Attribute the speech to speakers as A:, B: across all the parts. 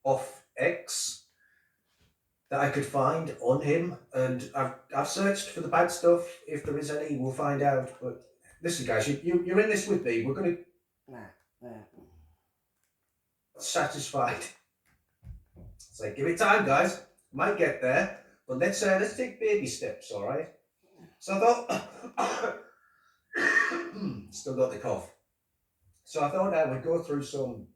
A: off X that I could find on him, and I've searched for the bad stuff. If there is any, we'll find out. But listen, guys, you're in this with me. We're going to satisfied. So give it time, guys. Might get there, but let's take baby steps. All right. So I thought, still got the cough. So I thought I would go through some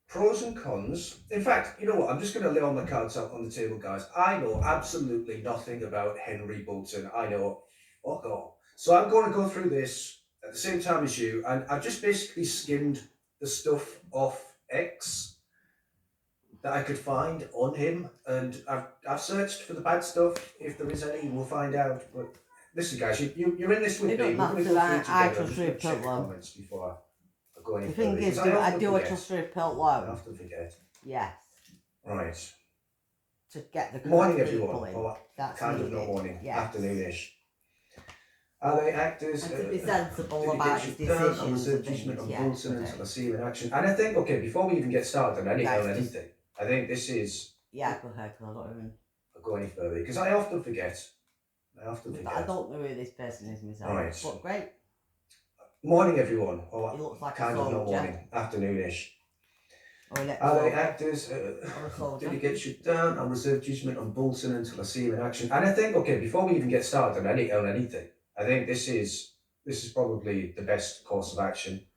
A: pros and cons. In fact, you know what? I'm just going to lay all my cards out on the table, guys. I know absolutely nothing about Henry Bolton. I know fuck all. So I'm going to go through this at the same time as you, and I've just basically skimmed the stuff off X that I could find on him, and I've searched for the bad stuff. If there is any, we'll find out. But listen, guys, you're in this with me. We're going to go through together. I'm just going to check the comments before I go any further.
B: The thing is, I do it just Rupert Lowe.
A: I often forget.
B: Yes.
A: Right.
B: To get the
A: morning, everyone.
B: in.
A: Or
B: That's
A: kind
B: needed.
A: of not morning,
B: yes.
A: afternoonish. Are they actors?
B: And to be sensible about his decisions.
A: I reserve judgment on Bolton until I see him in action. And I think, okay, before we even get started on anything, I think this is.
B: Yeah, go ahead, because I don't even.
A: I'll go any further because I often forget.
B: I don't know who this person is myself.
A: Right.
B: But great.
A: Morning, everyone. Or
B: he looks like
A: kind
B: a soldier.
A: of not morning, afternoonish.
B: Are
A: they actors? Did he get shut down? I'll reserve judgment on Bolton until I see him in action. And I think, okay, before we even get started on anything, I think this is probably the best course of action.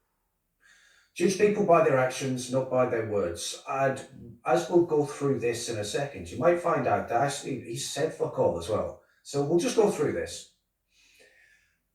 A: Judge people by their actions, not by their words. And as we'll go through this in a second, you might find out that actually he said fuck all as well. So we'll just go through this.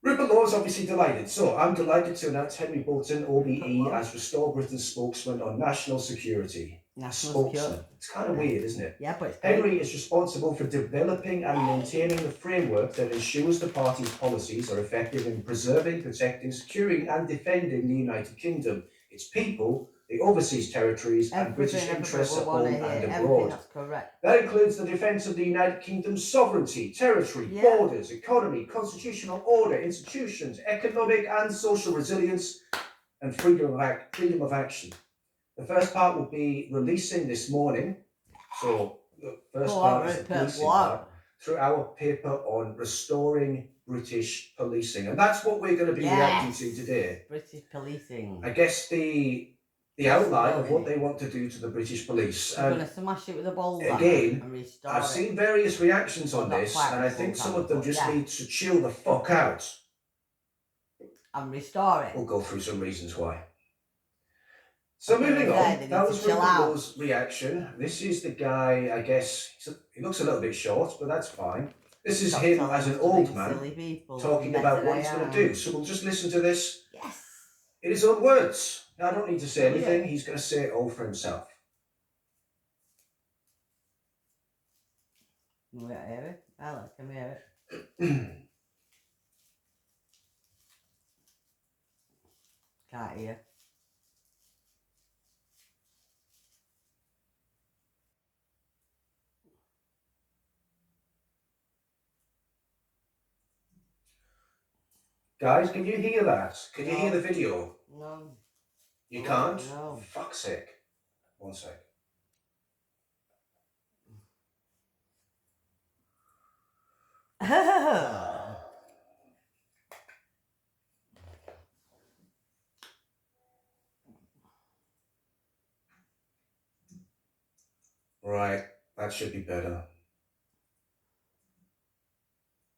A: Rupert Lowe is obviously delighted. So I'm delighted to announce Henry Bolton, OBE, as Restore Britain's spokesman on national security. Spokesman. It's kind of weird, isn't it?
B: Yeah, but
A: Henry is responsible for developing and maintaining the framework that ensures the party's policies are effective in preserving, protecting, securing and defending the United Kingdom, its people, the overseas territories and British interests at home and abroad. That includes the defence of the United Kingdom's sovereignty, territory, borders, economy, constitutional order, institutions, economic and social resilience and freedom of action. The first part will be releasing this morning. So the first part is the policing part through our paper on restoring British policing. And that's what we're going to be reacting to today.
B: British policing.
A: I guess the outline of what they want to do to the British police.
B: We're going to smash it with a bowl.
A: Again, I've seen various reactions on this, and I think some of them just need to chill the fuck out.
B: And restore it.
A: We'll go through some reasons why. So moving on, that was Rupert Lowe's reaction. This is the guy, I guess, he looks a little bit short, but that's fine. This is him as an old man talking about what he's going to do. So we'll just listen to this in his own words. Now, I don't need to say anything. He's going to say it all for himself.
B: Can we hear it? Alex, can we hear it? Can't hear.
A: Guys, can you hear that? Can you hear the video?
B: No.
A: You can't?
B: No.
A: For fuck's sake. One sec. Right, that should be better.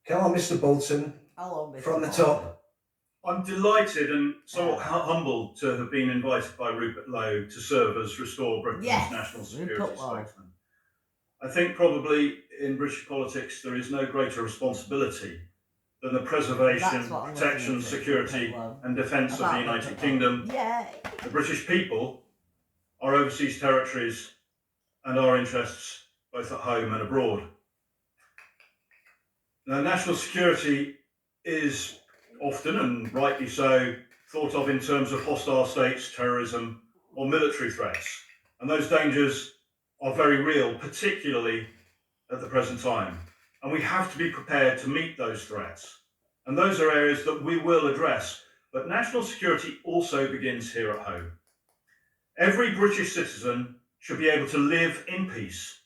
A: Come on, Mr. Bolton.
B: Hello, Mr.
A: From the top.
C: I'm delighted and somewhat humbled to have been invited by Rupert Lowe to serve as Restore Britain's national security spokesman. I think probably in British politics there is no greater responsibility than the preservation, protection, security and defence of the United Kingdom, the British people, our overseas territories and our interests both at home and abroad. Now, national security is often, and rightly so, thought of in terms of hostile states, terrorism or military threats. And those dangers are very real, particularly at the present time. And we have to be prepared to meet those threats. And those are areas that we will address. But national security also begins here at home. Every British citizen should be able to live in peace,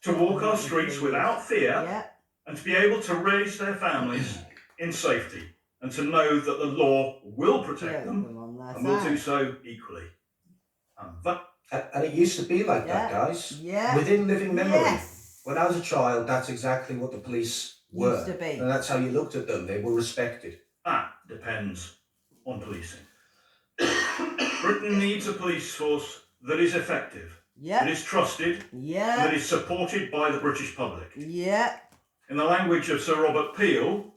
C: to walk our streets without fear,
B: Yeah.
C: and to be able to raise their families in safety, and to know that the law will protect them
B: on their
C: and will do
B: side.
C: so equally.
A: And it used to be like that, guys.
B: Yeah.
A: Within living memory.
B: Yes.
A: When I was a child, that's exactly what the police were.
B: Used to be.
A: And that's how you looked at them. They were respected.
C: That depends on policing. Britain needs a police force that is effective, that
B: Yeah.
C: is trusted, and that
B: Yeah.
C: is supported by the British public.
B: Yeah.
C: In the language of Sir Robert Peel,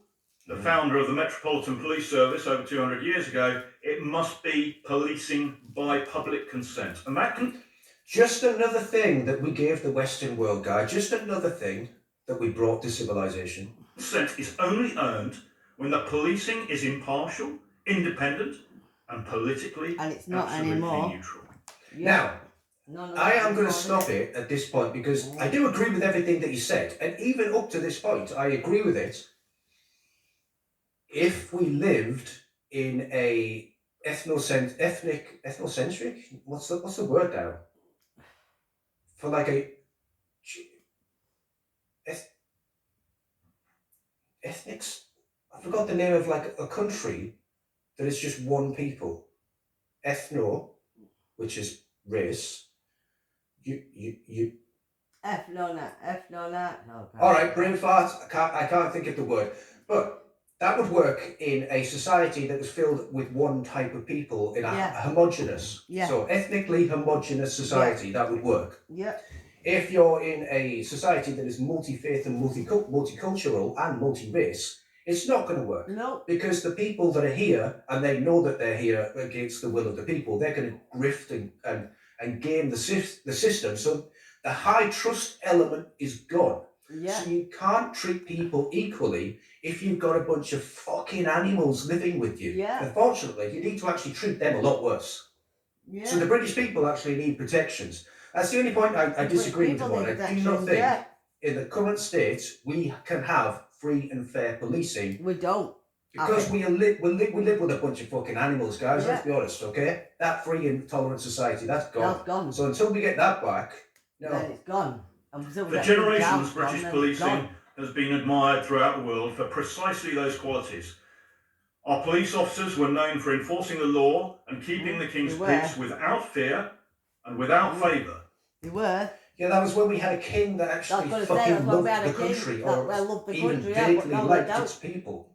C: the founder of the Metropolitan Police Service over 200 years ago, it must be policing by public consent. And that can...
A: Just another thing that we gave the Western world, guy. Just another thing that we brought to civilization.
C: consent is only earned when the policing is impartial, independent, and politically
B: And it's not
C: absolutely
B: anymore.
C: neutral.
B: Yeah.
A: Now, I am going to stop it at this point because I do agree with everything that you said. And even up to this point, I agree with it. If we lived in a ethnocentric, what's the word now? For like a ethnics, I forgot the name of like a country that is just one people. Ethno, which is race. You.
B: F-Lona. No,
A: All right, brain fart. I can't think of the word, but that would work in a society that was filled with one type of people in a homogenous.
B: Yeah.
A: So ethnically homogenous society, that would work.
B: Yeah.
A: If you're in a society that is multi-faith and multicultural and multi-race, it's not going to work.
B: No.
A: Because the people that are here, and they know that they're here against the will of the people, they're going to grift and game the system. So the high trust element is gone.
B: Yeah.
A: So you can't treat people equally if you've got a bunch of fucking animals living with you.
B: Yeah.
A: Unfortunately, you need to actually treat them a lot worse.
B: Yeah.
A: So the British people actually need protections. That's the only point I disagree with on. I do not think in the current state we can have free and fair policing.
B: We don't.
A: Because we live with a bunch of fucking animals, guys,
B: Yeah.
A: let's be honest, okay? That free and tolerant society, that's gone.
B: That's gone.
A: So until we get that back,
B: Then
A: no.
B: it's gone. And until we
C: For
B: get the
C: generations,
B: jobs
C: British
B: gone, then it's
C: policing
B: gone.
C: has been admired throughout the world for precisely those qualities. Our police officers were known for enforcing the law and keeping the king's
B: They were.
C: peace without fear and without favour.
B: They were.
A: Yeah, that was when we had a king that actually fucking loved the country or even vaguely liked its people.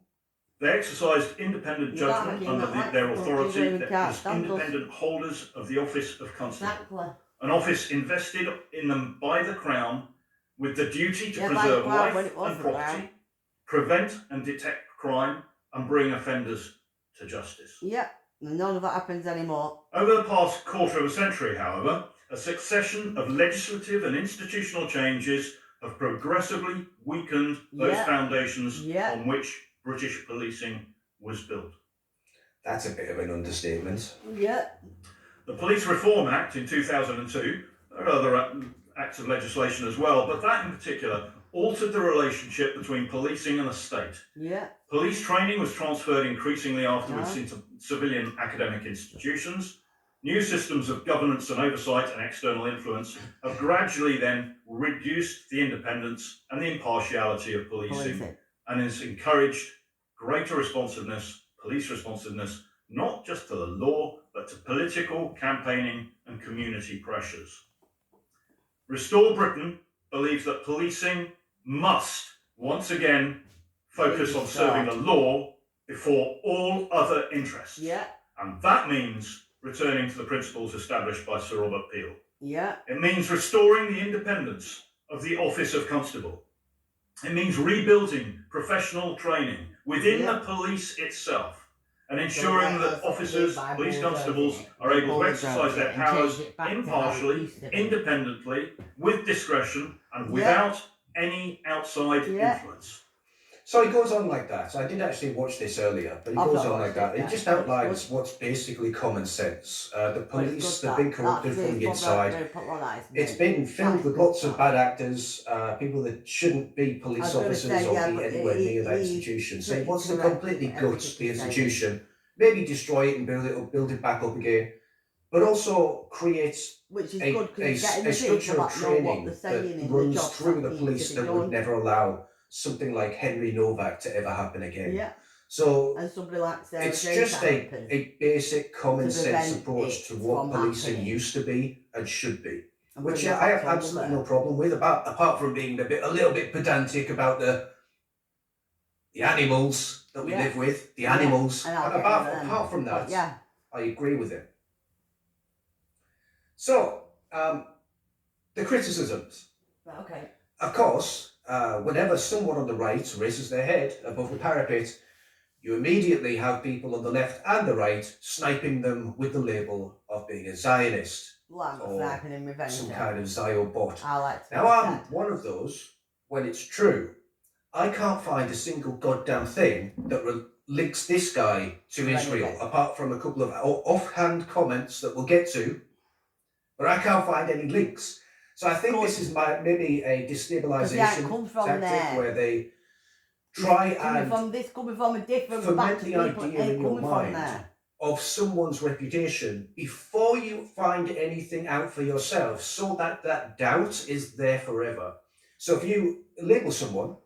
C: They exercised independent
B: You can't
C: judgment
B: make
C: under
B: him like
C: their
B: that,
C: authority
B: you really
C: as
B: can't stand us.
C: independent holders of the office of constable,
B: Exactly.
C: an office invested in them by the Crown with the duty to
B: Yeah, by the
C: preserve
B: Crown, when
C: life
B: it was
C: and
B: the
C: property,
B: Crown.
C: prevent and detect crime, and bring offenders to justice.
B: Yeah. None of that happens anymore.
C: Over the past quarter of a century, however, a succession of legislative and institutional changes have progressively weakened those
B: Yeah.
C: foundations
B: Yeah.
C: on which British policing was built.
A: That's a bit of an understatement.
B: Yeah.
C: The Police Reform Act in 2002, there are other acts of legislation as well, but that in particular altered the relationship between policing and the state.
B: Yeah.
C: Police training was transferred increasingly afterwards into civilian academic institutions. New systems of governance and oversight and external influence have gradually then reduced the independence and the impartiality of policing and has encouraged greater responsiveness, police responsiveness, not just to the law, but to political campaigning and community pressures. Restore Britain believes that policing must once again focus on serving the law before all other interests.
B: Yeah.
C: And that means returning to the principles established by Sir Robert Peel.
B: Yeah.
C: It means restoring the independence of the office of constable. It means rebuilding professional training within the police itself and ensuring that officers, police constables, are able to exercise their powers impartially, independently, with discretion, and without any outside influence.
A: So it goes on like that. I did actually watch this earlier, but it goes on like that. It just outlines what's basically common sense. The police, they've been corrupted from the inside. It's been filled with lots of bad actors, people that shouldn't be police officers or be anywhere near that institution. So he wants to completely gut the institution, maybe destroy it and build it back up again. but also creates
B: Which is
A: a,
B: good because getting the
A: structure
B: people
A: of
B: that know what
A: training
B: they're saying
A: that
B: in the
A: runs
B: jobs
A: through the
B: need
A: police
B: to be
A: that would
B: done.
A: never allow something like Henry Novak to ever happen again.
B: Yeah.
A: So
B: And somebody like Sarah
A: it's
B: Jane
A: just
B: to happen.
A: a basic common
B: to
A: sense
B: prevent
A: approach
B: it
A: to what
B: from
A: policing
B: happening.
A: used to be and should be.
B: And
A: Which
B: bring that
A: I
B: back
A: have
B: to
A: absolutely
B: order.
A: no problem with, apart from being a little bit pedantic about the animals that we live with, the animals.
B: And
A: And apart from that,
B: yeah.
A: I agree with him. So, the criticisms.
B: Okay.
A: Of course, whenever someone on the right raises their head above the parapet, you immediately have people on the left and the right sniping them with the label of being a Zionist. Or some kind of Zio bot.
B: I like to
A: now I'm one of those when it's true. I can't find a single goddamn thing that links this guy to Israel, apart from a couple of offhand comments that we'll get to, but I can't find any links. So I think this is maybe a destabilisation tactic where they try and
B: coming from a different
A: ferment the idea in your mind of someone's reputation before you find anything out for yourself, so that that doubt is there forever. So if you label someone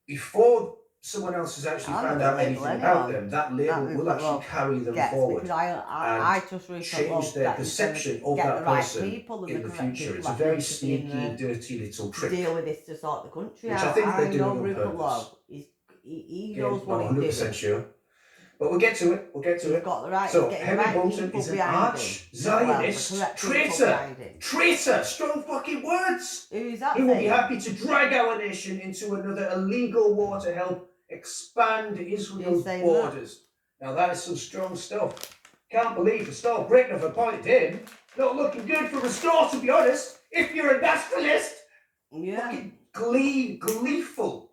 A: before someone else has actually found out anything about them, that label will actually carry them forward
B: I just
A: change their perception of that person in the future. It's a very sneaky, dirty little trick.
B: Deal with this to sort the country
A: which
B: out.
A: I think they're doing on
B: Rupert
A: purpose.
B: Love, he knows what he's doing.
A: 100% sure. But we'll get to it.
B: He's got the right.
A: So Henry Bolton is an arch-Zionist traitor. Traitor! Strong fucking words!
B: Who's that?
A: He will be happy to drag our nation into another illegal war to help expand Israel's borders. Now that is some strong stuff. Can't believe Restore Britain have appointed him. Not looking good for Restore, to be honest. If you're a nationalist. Fucking gleeful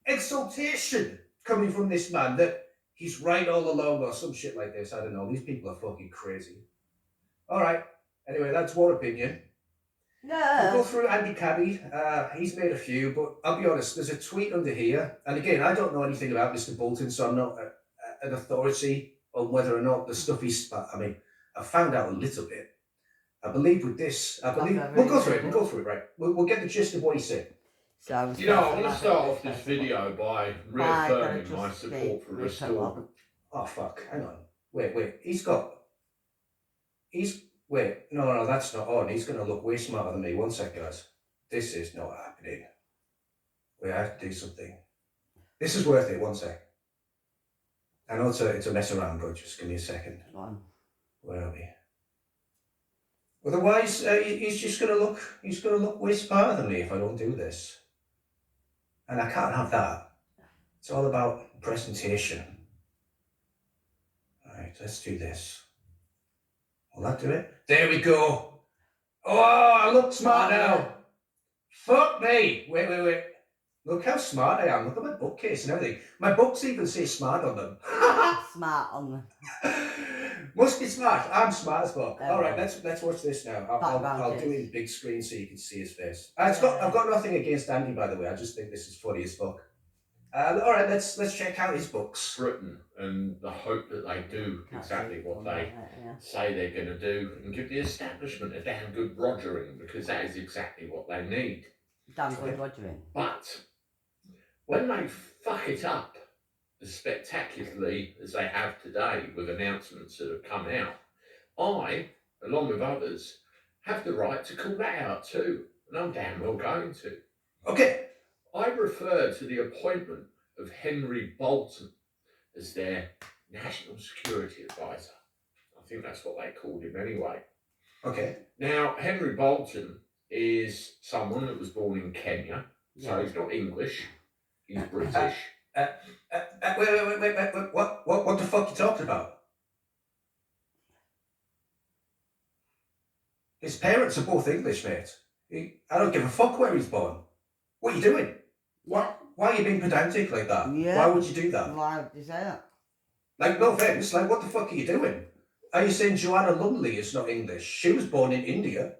A: exultation coming from this man that he's right all along or some shit like this. I don't know. These people are fucking crazy. All right. Anyway, that's one opinion.
B: Yeah.
A: We'll go through Andy Cabby. He's made a few, but I'll be honest, there's a tweet under here. And again, I don't know anything about Mr. Bolton, so I'm not an authority on whether or not the stuff he's... I mean, I found out a little bit. I believe with this... We'll go through it, right? We'll get the gist of what he said.
D: So I'm going to start off this video by reaffirming my support for Restore.
A: Oh, fuck. Hang on. Wait. No, that's not on. He's going to look way smarter than me. One sec, guys. This is not happening. Wait, I have to do something. This is worth it. One sec. I know it's a mess around, but just give me a second. Where are we? Otherwise, he's just going to look way smarter than me if I don't do this. And I can't have that. It's all about presentation. All right, let's do this. Will that do it? There we go. Oh, I look smart now. Fuck me. Wait. Look how smart I am. Look at my bookcase and everything. My books even say smart on them.
B: Smart on them.
A: Must be smart. I'm smart as fuck. All right, let's watch this now. I'll do it in big screen so you can see his face. I've got nothing against Andy, by the way. I just think this is funny as fuck. All right, let's check out his books.
D: Britain and the hope that they do exactly what they say they're going to do and give the establishment a damn good rogering, because that is exactly what they need.
B: Damn good rogering.
D: But when they fuck it up as spectacularly as they have today with announcements that have come out, I, along with others, have the right to call that out too, and I'm damn well going to.
A: Okay.
D: I refer to the appointment of Henry Bolton as their National Security Advisor. I think that's what they called him anyway.
A: Okay.
D: Now, Henry Bolton is someone that was born in Kenya, so he's not English, he's British.
A: Wait. What the fuck are you talking about? His parents are both English, mate. I don't give a fuck where he's born. What are you doing? Why are you being pedantic like that?
B: Yeah.
A: Why would you do that?
B: Why would you say that?
A: Like, no offense, like, what the fuck are you doing? Are you saying Joanna Lumley is not English? She was born in India.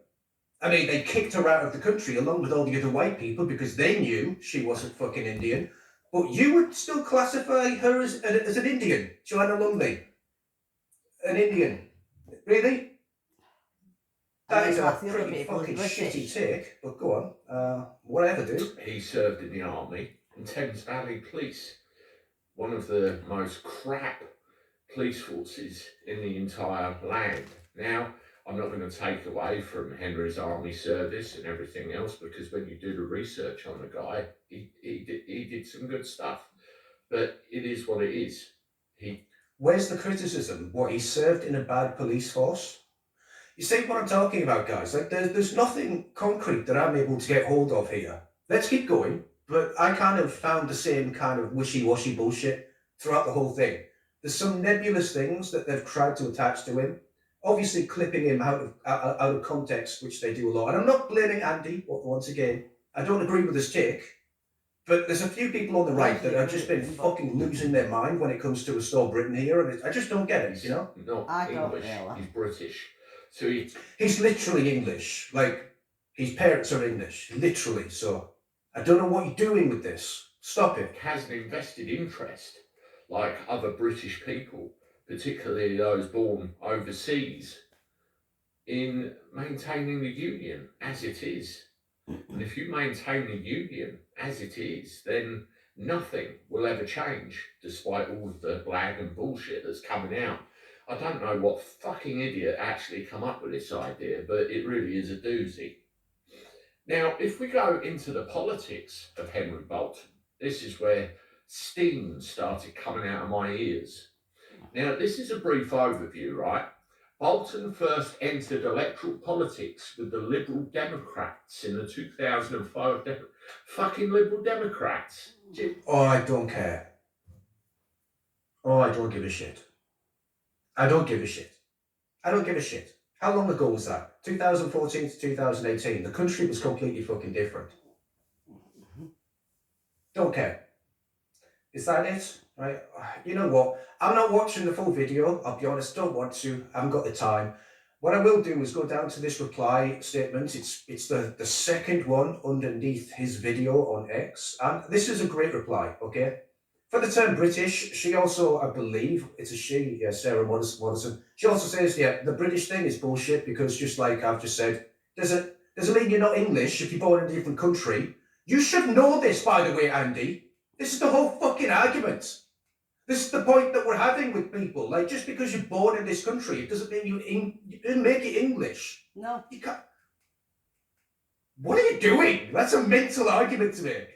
A: I mean, they kicked her out of the country along with all the other white people because they knew she wasn't fucking Indian. But you would still classify her as an Indian, Joanna Lumley. An Indian. Really? That is a
B: class the other
A: pretty
B: people as
A: fucking
B: British.
A: shitty take, but go on. Whatever, dude.
D: He served in the army and Thames Valley Police, one of the most crap police forces in the entire land. Now, I'm not going to take away from Henry's army service and everything else, because when you do the research on the guy, he did some good stuff. But it is what it is.
A: Where's the criticism? What, he served in a bad police force? You see what I'm talking about, guys? Like, there's nothing concrete that I'm able to get hold of here. Let's keep going. But I kind of found the same kind of wishy-washy bullshit throughout the whole thing. There's some nebulous things that they've tried to attach to him, obviously clipping him out of context, which they do a lot. And I'm not blaming Andy, once again. I don't agree with his take, but there's a few people on the right that have just been fucking losing their mind when it comes to Restore Britain here, and I just don't get it, you know?
D: Not
B: I don't
D: English,
B: really.
D: he's British. So
A: He's literally English. Like, his parents are English, literally. So I don't know what you're doing with this. Stop it.
D: has an invested interest, like other British people, particularly those born overseas, in maintaining the union as it is. And if you maintain the union as it is, then nothing will ever change, despite all of the blag and bullshit that's coming out. I don't know what fucking idiot actually come up with this idea, but it really is a doozy. Now, if we go into the politics of Henry Bolton, this is where steam started coming out of my ears. Now, this is a brief overview, right? Bolton first entered electoral politics with the Liberal Democrats in the 2005 fucking Liberal Democrats.
A: Oh, I don't care. Oh, I don't give a shit. I don't give a shit. I don't give a shit. How long ago was that? 2014 to 2018. The country was completely fucking different. Don't care. Is that it? Right? You know what? I'm not watching the full video. I'll be honest, don't want to. I haven't got the time. What I will do is go down to this reply statement. It's the second one underneath his video on X. And this is a great reply, okay? For the term British, she also, I believe, it's a she, yeah, Sarah Watterson. She also says, yeah, the British thing is bullshit because just like I've just said, does it mean you're not English if you're born in a different country? You should know this, by the way, Andy. This is the whole fucking argument. This is the point that we're having with people. Like, just because you're born in this country, it doesn't mean you didn't make it English.
B: No.
A: You can't. What are you doing? That's a mental argument to make.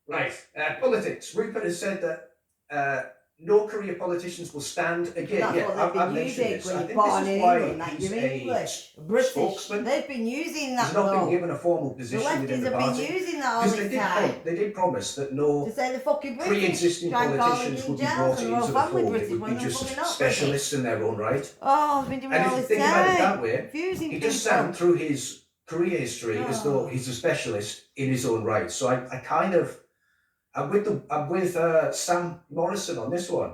A: Right, politics. Rupert has said that no career politicians will stand again.
B: That's
A: yeah,
B: what they've
A: I've
B: been
A: mentioned
B: using
A: this.
B: when
A: I
B: you're
A: think
B: born
A: this
B: in
A: is why
B: England, like
A: he's
B: you're
A: a
B: English, British.
A: spokesman.
B: They've been using that
A: He's not been
B: though.
A: given a formal
B: The
A: position within
B: lefties
A: the
B: have been
A: party.
B: using that all
A: Because
B: this time.
A: they did promise that no
B: To say the fucking British.
A: pre-existing
B: Try and call
A: politicians
B: them
A: would be
B: Indians
A: brought
B: and
A: into
B: roll
A: the
B: family
A: fold.
B: British
A: It would
B: when
A: be
B: they're
A: just
B: fucking not
A: specialists in their own right.
B: Oh, they've been doing
A: And
B: all
A: if you
B: this
A: think about it
B: time.
A: that way,
B: Confusing
A: he
B: people.
A: does sound through his career history as though
B: Oh.
A: he's a specialist in his own right. So I kind of, I'm with Sam Morrison on this one.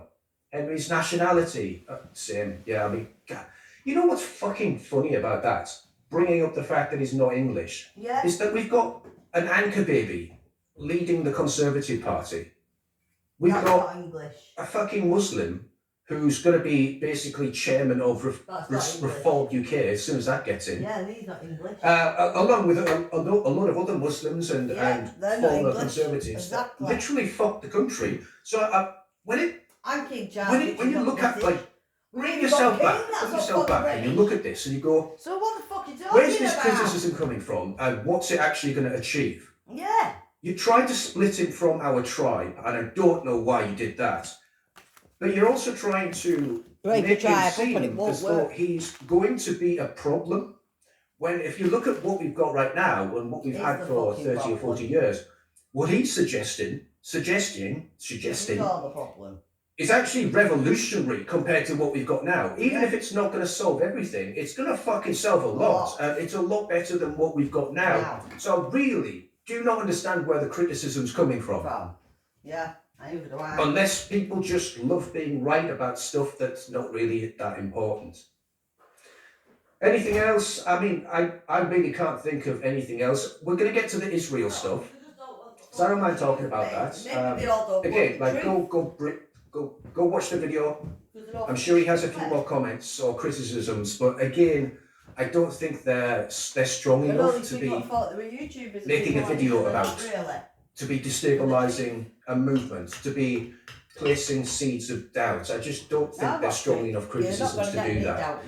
A: Henry's nationality, same. Yeah, I mean, God. You know what's fucking funny about that? Bringing up the fact that he's not English
B: Yeah.
A: is that we've got an anchor baby leading the Conservative Party. We've
B: That's
A: got
B: not English.
A: a fucking Muslim who's going to be basically chairman of
B: That's not English.
A: Reform UK as soon as that gets in.
B: Yeah, he's not English.
A: Along with a lot of other Muslims and
B: Yeah, they're not
A: former
B: English.
A: Conservatives that
B: Exactly.
A: literally fucked the country. So when
B: I'm King Charles.
A: when you look at, like, bring
B: We've
A: yourself
B: got
A: back,
B: king, that's
A: put
B: what
A: yourself
B: fucking
A: back, and you
B: British.
A: look at this and you go,
B: So what the fuck are you talking
A: where's this
B: about?
A: criticism coming from, and what's it actually going to achieve?
B: Yeah.
A: You tried to split him from our tribe, and I don't know why you did that. But you're also trying to
B: Break
A: make
B: the
A: him
B: tribe up
A: seem
B: and it won't
A: as though
B: work.
A: he's going to be a problem. When if you look at what we've got right now and what we've
B: It's
A: had
B: the
A: for
B: fucking
A: 30 or
B: problem.
A: 40 years, what he's suggesting
B: This is all the problem.
A: is actually revolutionary compared to what we've got now. Even
B: Yeah.
A: if it's not going to solve everything, it's going to fucking solve a lot.
B: Lot.
A: It's a lot better than what we've got now.
B: Now.
A: So I really do not understand where the criticism's coming from.
B: Yeah, I neither do I.
A: Unless people just love being right about stuff that's not really that important. Anything else? I mean, I really can't think of anything else. We're going to get to the Israel stuff. So I don't mind talking about that.
B: Maybe they all don't
A: Again,
B: want the
A: like
B: truth.
A: go watch the video. I'm sure he has a few more comments or criticisms, but again, I don't think they're strong enough to be making a video about, to be destabilising a movement, to be placing seeds of doubt. I just don't think they're strong enough criticisms to do that.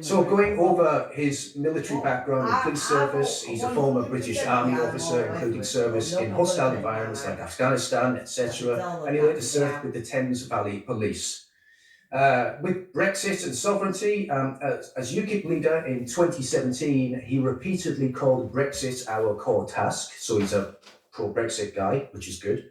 A: So going over his military background and police service, he's a former British Army officer, including service in hostile environments like Afghanistan, etc. And he later served with the Thames Valley Police. With Brexit and sovereignty, as UKIP leader in 2017, he repeatedly called Brexit our core task. So he's a pro-Brexit guy, which is good.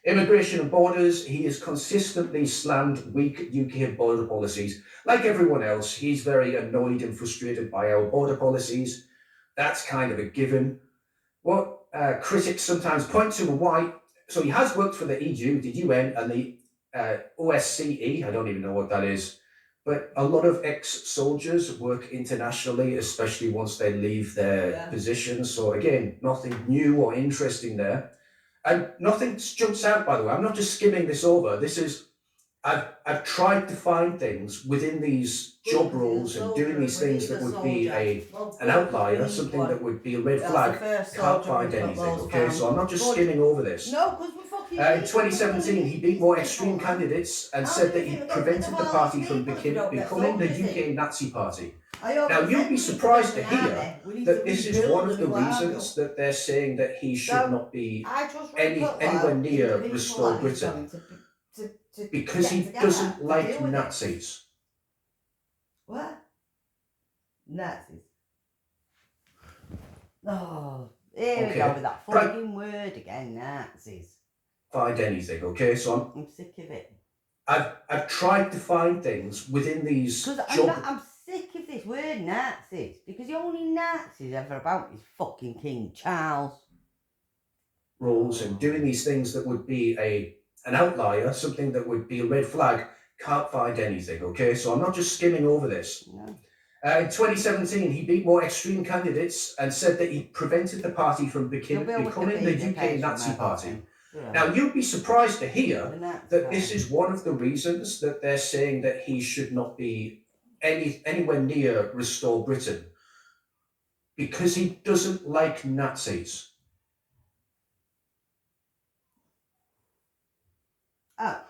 A: Immigration and borders, he has consistently slammed weak UK border policies. Like everyone else, he's very annoyed and frustrated by our border policies. That's kind of a given. What critics sometimes point to and why, so he has worked for the EU, the UN, and the OSCE, I don't even know what that is, but a lot of ex-soldiers work internationally, especially once they leave their positions. So again, nothing new or interesting there. And nothing jumps out, by the way. I'm not just skimming this over. This is, I've tried to find things within these job roles and doing these things that would be an outlier, something that would be a red flag. Can't find anything, okay? So I'm not just skimming over this. In 2017, he beat more extreme candidates and said that he prevented the party from becoming the UK Nazi Party. Now, you'll be surprised to hear that this is one of the reasons that they're saying that he should not be anywhere near Restore Britain, because he doesn't like Nazis.
B: What? Nazis. Oh, here we go with that fucking word again, Nazis.
A: Find anything, okay? So
B: I'm sick of it.
A: I've tried to find things within these
B: Because I'm sick of this word Nazis, because the only Nazis ever about is fucking King Charles.
A: roles and doing these things that would be an outlier, something that would be a red flag. Can't find anything, okay? So I'm not just skimming over this.
B: No.
A: In 2017, he beat more extreme candidates and said that he prevented the party from becoming the UK Nazi Party.
B: Yeah.
A: Now, you'd be surprised to hear that this is one of the reasons that they're saying that he should not be anywhere near Restore Britain, because he doesn't like Nazis.
B: Oh.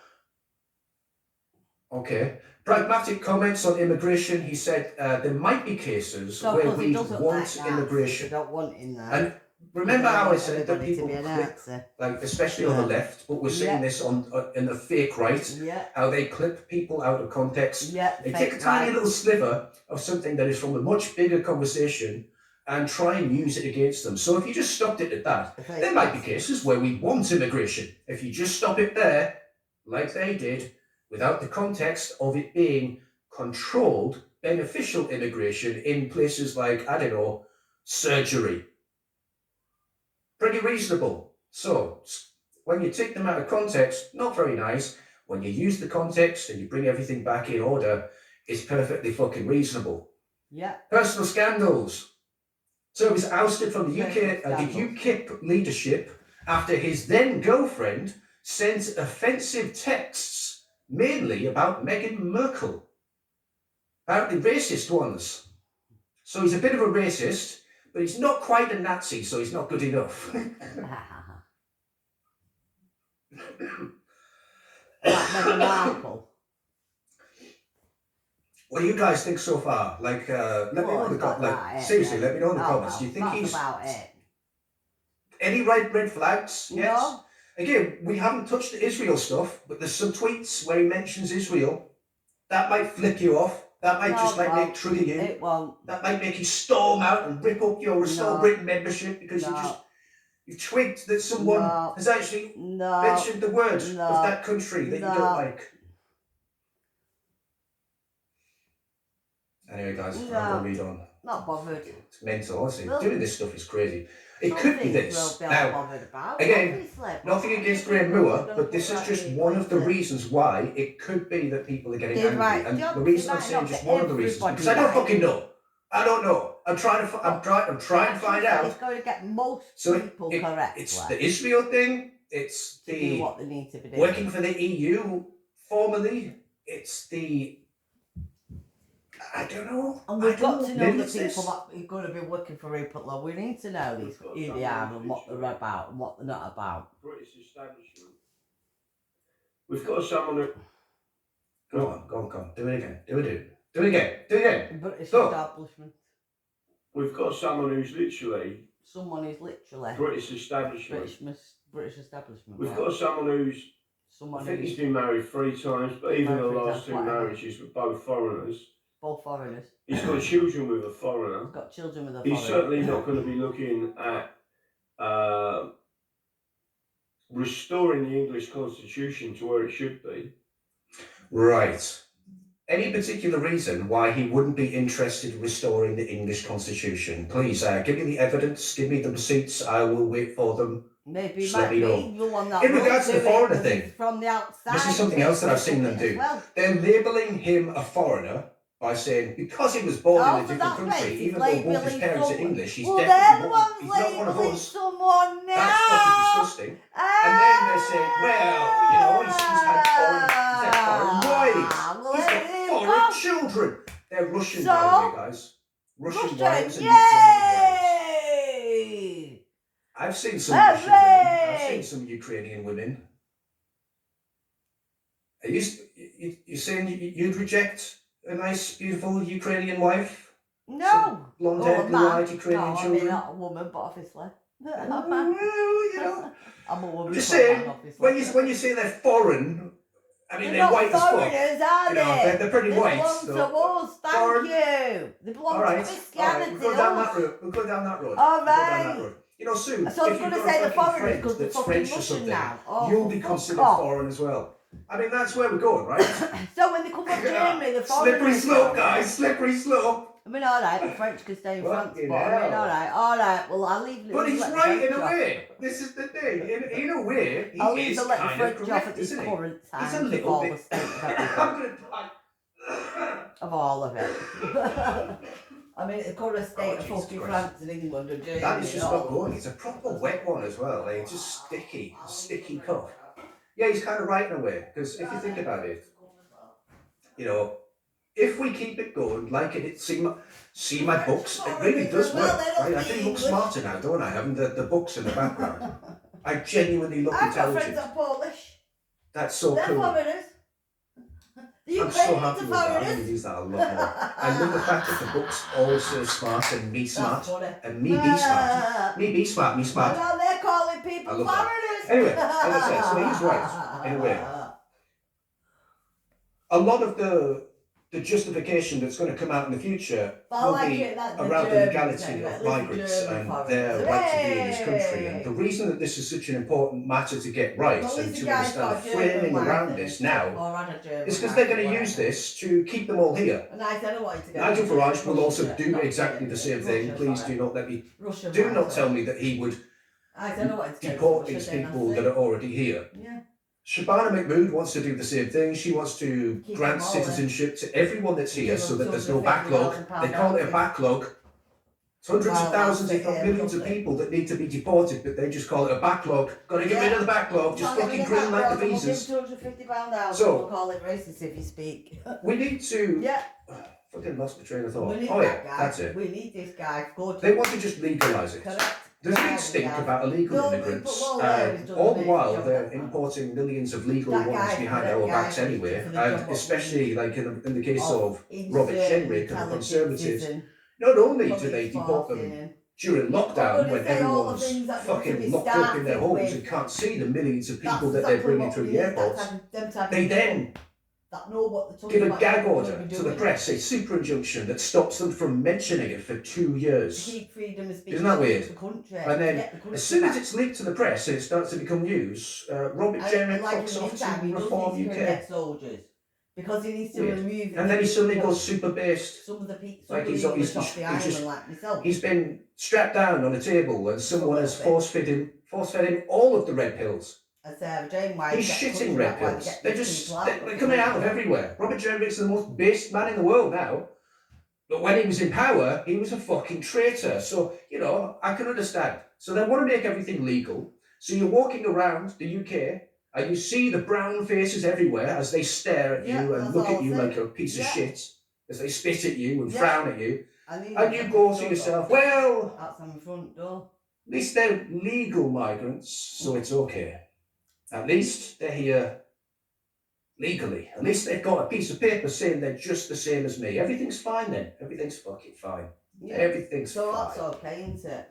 A: Okay. Pragmatic comments on immigration. He said there might be cases where we want immigration.
B: We don't want in there.
A: And remember how I said that people clip, like especially on the left, but we're seeing this in the fake right, how they clip people out of context. They take a tiny little sliver of something that is from a much bigger conversation and try and use it against them. So if you just stopped it at that, there might be cases where we want immigration. If you just stop it there, like they did, without the context of it being controlled, beneficial immigration in places like, I don't know, surgery. Pretty reasonable. So, when you take them out of context, not very nice. When you use the context and you bring everything back in order, it's perfectly fucking reasonable.
B: Yeah.
A: Personal scandals. So he was ousted from the UKIP leadership after his then girlfriend sent offensive texts, mainly about Meghan Markle. Apparently racist ones. So he's a bit of a racist, but he's not quite a Nazi, so he's not good enough.
B: Meghan Markle.
A: What do you guys think so far? Like, let me know in the comments. Seriously, let me know in the comments. Do you think he's
B: about it?
A: Any red flags?
B: No.
A: Yes. Again, we haven't touched the Israel stuff, but there's some tweets where he mentions Israel. That might flip you off. That might just like trigger you.
B: It won't.
A: That might make you storm out and rip up your Restore Britain membership because you've twigged that someone has actually mentioned the word of that country that you don't like. Anyway, guys, I'm going to read on.
B: Not bothered.
A: It's mental, honestly. Doing this stuff is crazy. It could be this. Now, again, nothing against Graham Moore, but this is just one of the reasons why it could be that people are getting angry. And the reason I'm saying just one of the reasons, because I don't fucking know. I don't know. I'm trying to find out.
B: It's going to get most people correct.
A: It's the Israel thing. It's the
B: what they need to be doing.
A: Working for the EU formally. it's the, I don't know.
B: And we've got to know
A: Maybe
B: the
A: it's
B: people
A: this.
B: that are going to be working for Rupert Law. We need to know these, who they are and what they're about and what they're not about.
E: British establishment. We've got someone who.
A: Go on. Do it again. Do it again.
B: British
A: Go.
B: establishment.
E: We've got someone who's literally
B: Someone who's literally
E: British establishment.
B: British establishment.
E: We've
B: right.
E: got someone who's.
B: Someone
E: I think
B: who's
E: he's been married 3 times, but even the
B: Married 3
E: last
B: times,
E: 2
B: whatever.
E: marriages were both foreigners.
B: both foreigners.
E: He's got children with a foreigner.
B: He's got children with a
E: He's
B: foreigner.
E: certainly not going to be looking at restoring the English constitution to where it should be.
A: Right. Any particular reason why he wouldn't be interested in restoring the English constitution? Please, give me the evidence, give me the receipts, I will wait for them.
B: Maybe
A: Just
B: might
A: let me
B: be
A: know.
B: the one that
A: In
B: will
A: regards to
B: do
A: the foreigner
B: it
A: thing,
B: from the outside.
A: This is something else that I've seen them
B: as
A: do.
B: well.
A: They're labelling him a foreigner by saying because he was born in a
B: so
A: different
B: that's
A: country,
B: right, he's
A: even though both his
B: labelling
A: parents are
B: someone.
A: English, he's
B: Well, they're the
A: definitely
B: ones
A: he's not one of
B: labelling
A: us.
B: someone now.
A: That's fucking disgusting. And then they say, well, you know, he's had foreign wives,
B: Well,
A: he's
B: there
A: got
B: you
A: foreign
B: go.
A: children. They're Russian,
B: So,
A: by the way, guys. Russian wives and Ukrainian wives.
B: Yay!
A: I've seen some Russian women. I've
B: Hooray!
A: seen some Ukrainian women. Are you saying you'd reject a nice, beautiful Ukrainian wife?
B: No.
A: Blonde-haired,
B: a
A: blue-eyed
B: man.
A: Ukrainian
B: No, I
A: children?
B: mean, not a woman, but obviously. I'm a
A: Well,
B: man.
A: you know,
B: I'm a woman.
A: I'm just
B: but a man,
A: saying,
B: obviously.
A: when you say they're foreign, I mean,
B: They're
A: they're
B: not
A: white as fuck.
B: foreigners, are
A: You know,
B: they?
A: they're pretty
B: They
A: white.
B: belong
A: So.
B: to us, thank
A: Foreign.
B: you. They belong
A: All right,
B: to Christianity.
A: we'll go down that
B: us.
A: road. We'll go down that road.
B: All
A: We'll go down
B: right.
A: that road. You know, soon,
B: So I was
A: if
B: going
A: you've
B: to
A: got
B: say
A: a
B: the
A: fucking
B: foreigners
A: friend
B: because they're
A: that's
B: fucking
A: French or
B: Russian
A: something,
B: now. Oh,
A: you'll be
B: fuck
A: considered
B: off.
A: foreign as well. I mean, that's where we're going, right?
B: So when they come from Germany, the foreigners.
A: Slippery slope, guys. Slippery slope.
B: I mean, all right, the French can stay in France,
A: Fucking
B: but I mean,
A: hell.
B: all right. Well, I'll leave.
A: But he's
B: let the
A: right in
B: French
A: a
B: off.
A: way. This is the thing. In a way,
B: I'll
A: he
B: leave
A: is
B: to let the
A: kind of
B: French off
A: correct,
B: at this
A: isn't he?
B: current
A: He's a
B: time of
A: little
B: all
A: bit.
B: the state of
A: I'm
B: everything.
A: gonna die.
B: Of all of it. I mean, the current state of
A: Jesus
B: fucking
A: Christ.
B: France and England and Germany.
A: That is just
B: and
A: not
B: all.
A: going. It's a proper wet one as well. Like, it's just sticky cup. Yeah, he's kind of right in a way, because if you think about it, you know, if we keep it going like it, see my books, it really does work. Right? I do look smarter now, don't I? Having the books in the background, I genuinely look
B: I've got friends
A: intelligent.
B: that are Polish.
A: That's so
B: They're
A: cool.
B: foreigners. The
A: I'm so
B: Ukrainians
A: happy
B: are
A: with that. I'm going to
B: foreigners.
A: use that a lot more. I love the fact that the books all say smart and me smart
B: That's funny.
A: and me be smart. Me be smart, me smart.
B: Well, they're calling
A: I
B: people
A: love that.
B: foreigners.
A: Anyway, as I said, so he's right, in a way. A lot of the justification that's going to come out in the future
B: But I
A: will
B: like
A: be
B: it that the
A: around the
B: Germans
A: legality
B: say that,
A: of
B: little
A: migrants
B: German
A: and
B: foreigners.
A: their right to be in this country.
B: Hooray!
A: And the reason that this is such an important matter to get right
B: Well, at
A: and
B: least
A: to
B: the guy's
A: understand
B: got
A: the
B: a German
A: framing
B: wife
A: around
B: and
A: this
B: a-
A: now
B: or had a German
A: is because
B: wife
A: they're
B: or
A: going to
B: whatever.
A: use this to keep them all here.
B: And I don't know what to go.
A: Nigel Farage will also
B: Russia,
A: do
B: not
A: exactly the same thing.
B: Russia,
A: Please
B: sorry.
A: do not let me.
B: Russia,
A: Do not
B: sorry.
A: tell me that he would
B: I don't know what to
A: deport these people that are already here.
B: Yeah.
A: Shabana Mahmood wants to do the same thing. She wants to
B: Keep
A: grant
B: them all
A: citizenship to everyone that's here
B: Give
A: so
B: them
A: that there's no
B: £250,000
A: backlog. They call it a
B: bounty.
A: backlog. It's hundreds
B: Well,
A: of thousands,
B: that's
A: if not
B: it,
A: millions of
B: lovely.
A: people that need to be deported, but they just call it a backlog. Got to get rid of the backlog, just fucking green light the visas.
B: £250 out.
A: So-
B: We'll call it racist if you speak.
A: We need to.
B: Yeah.
A: Fucking lost my train of
B: We
A: thought.
B: need
A: Oh
B: that
A: yeah,
B: guy.
A: that's it.
B: We need this guy. Good.
A: They want to just legalise it.
B: Correct.
A: Does
B: Yeah,
A: it stink
B: yeah.
A: about illegal
B: No,
A: immigrants?
B: but well, he's done
A: All
B: an
A: the
B: amazing
A: while
B: job
A: they're
B: at that.
A: importing millions of legal
B: That
A: ones
B: guy,
A: behind
B: that
A: our
B: guy
A: backs
B: for the
A: anyway,
B: job
A: and
B: what we
A: especially like in the case of
B: Inserting
A: Robert Shenrick and the
B: intelligence
A: Conservatives.
B: in
A: Not only do
B: public
A: they deport them
B: farting.
A: during
B: I'm
A: lockdown
B: gonna
A: when
B: say all the
A: everyone's
B: things that need to
A: fucking
B: be
A: locked up in their
B: started
A: homes
B: with.
A: and can't see the millions of
B: That's
A: people that they're
B: exactly
A: bringing
B: what
A: through
B: we
A: the
B: need,
A: airports,
B: them type of
A: they
B: people
A: then
B: that know what they're
A: give
B: talking
A: a
B: about,
A: gag
B: what
A: order
B: they're
A: to the
B: doing.
A: press, a super injunction that stops them from mentioning it for 2
B: To
A: years.
B: keep freedom of speech
A: Isn't that
B: in
A: weird?
B: the country.
A: And then,
B: to get the country
A: as soon as
B: back.
A: it's leaked to the press and it starts to become news, Robert
B: And
A: Jenrick
B: like
A: fucks
B: in
A: off
B: his time,
A: to
B: he does
A: Reform
B: need to
A: UK.
B: get soldiers because he needs to
A: Weird.
B: remove.
A: And then he suddenly
B: people-
A: goes super based.
B: Some of the people,
A: Like
B: some
A: he's-
B: of the
A: he's-
B: off the
A: he's
B: island
A: just-
B: like myself.
A: He's been strapped down on a table and someone has force-fed him all of the red pills.
B: As Jane White.
A: He's
B: gets
A: shitting
B: country
A: red
B: back, why they
A: pills.
B: get
A: They're
B: these
A: just
B: people
A: they're coming out of everywhere. Robert Jenrick's the most based man in the world now. But when he was in power, he was a fucking traitor. So, you know, I can understand. So they want to make everything legal. So you're walking around the UK And you see the brown faces everywhere as they stare at
B: Yeah,
A: you and
B: that's
A: look at
B: all
A: you
B: I
A: like
B: said.
A: a piece of
B: Yeah.
A: shit, as they spit at you and
B: Yeah.
A: frown at you.
B: And
A: And you go to yourself, well,
B: that's on the front door.
A: at least they're legal migrants, so it's okay. At least they're here legally. At least they've got a piece of paper saying they're just the same as me. Everything's fine then. Everything's fucking fine.
B: Yeah.
A: Everything's
B: So
A: fine.
B: that's okay, isn't it?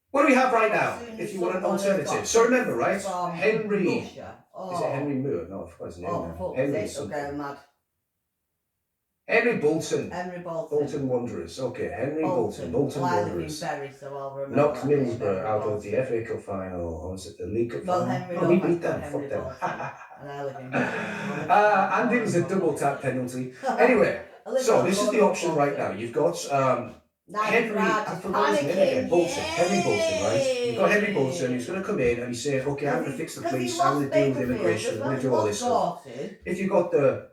A: What do we have right
B: As
A: now,
B: soon
A: if
B: as
A: you want an
B: someone has
A: alternative?
B: got
A: So remember, right?
B: from
A: Henry.
B: Russia.
A: Is it Henry Moore? No, I forgot his name
B: Oh,
A: now.
B: fuck's
A: Henry
B: sake,
A: something.
B: okay, mad.
A: Henry Bolton.
B: Henry Bolton.
A: Bolton Wanderers. Okay, Henry Bolton. Bolton
B: Well, I live in
A: Wanderers.
B: Bury, so I'll remember.
A: Knocked
B: that name,
A: Middlesbrough
B: Henry
A: out of
B: Bolton.
A: the FA Cup final, or was it the League Cup
B: Well,
A: final?
B: Henry
A: Oh, we
B: Bolton,
A: beat them.
B: Henry
A: Fuck them.
B: Bolton. And I live in Bury.
A: And it was a double tap penalty. Anyway, so this is the option right now. You've got Henry, I forgot his name again, Bolton, Henry Bolton, right? You've got Henry Bolton who's going to come in and he's saying, okay, I'm going to fix the police, I'm going to deal with immigration, I'm going to do all this stuff. If you've got the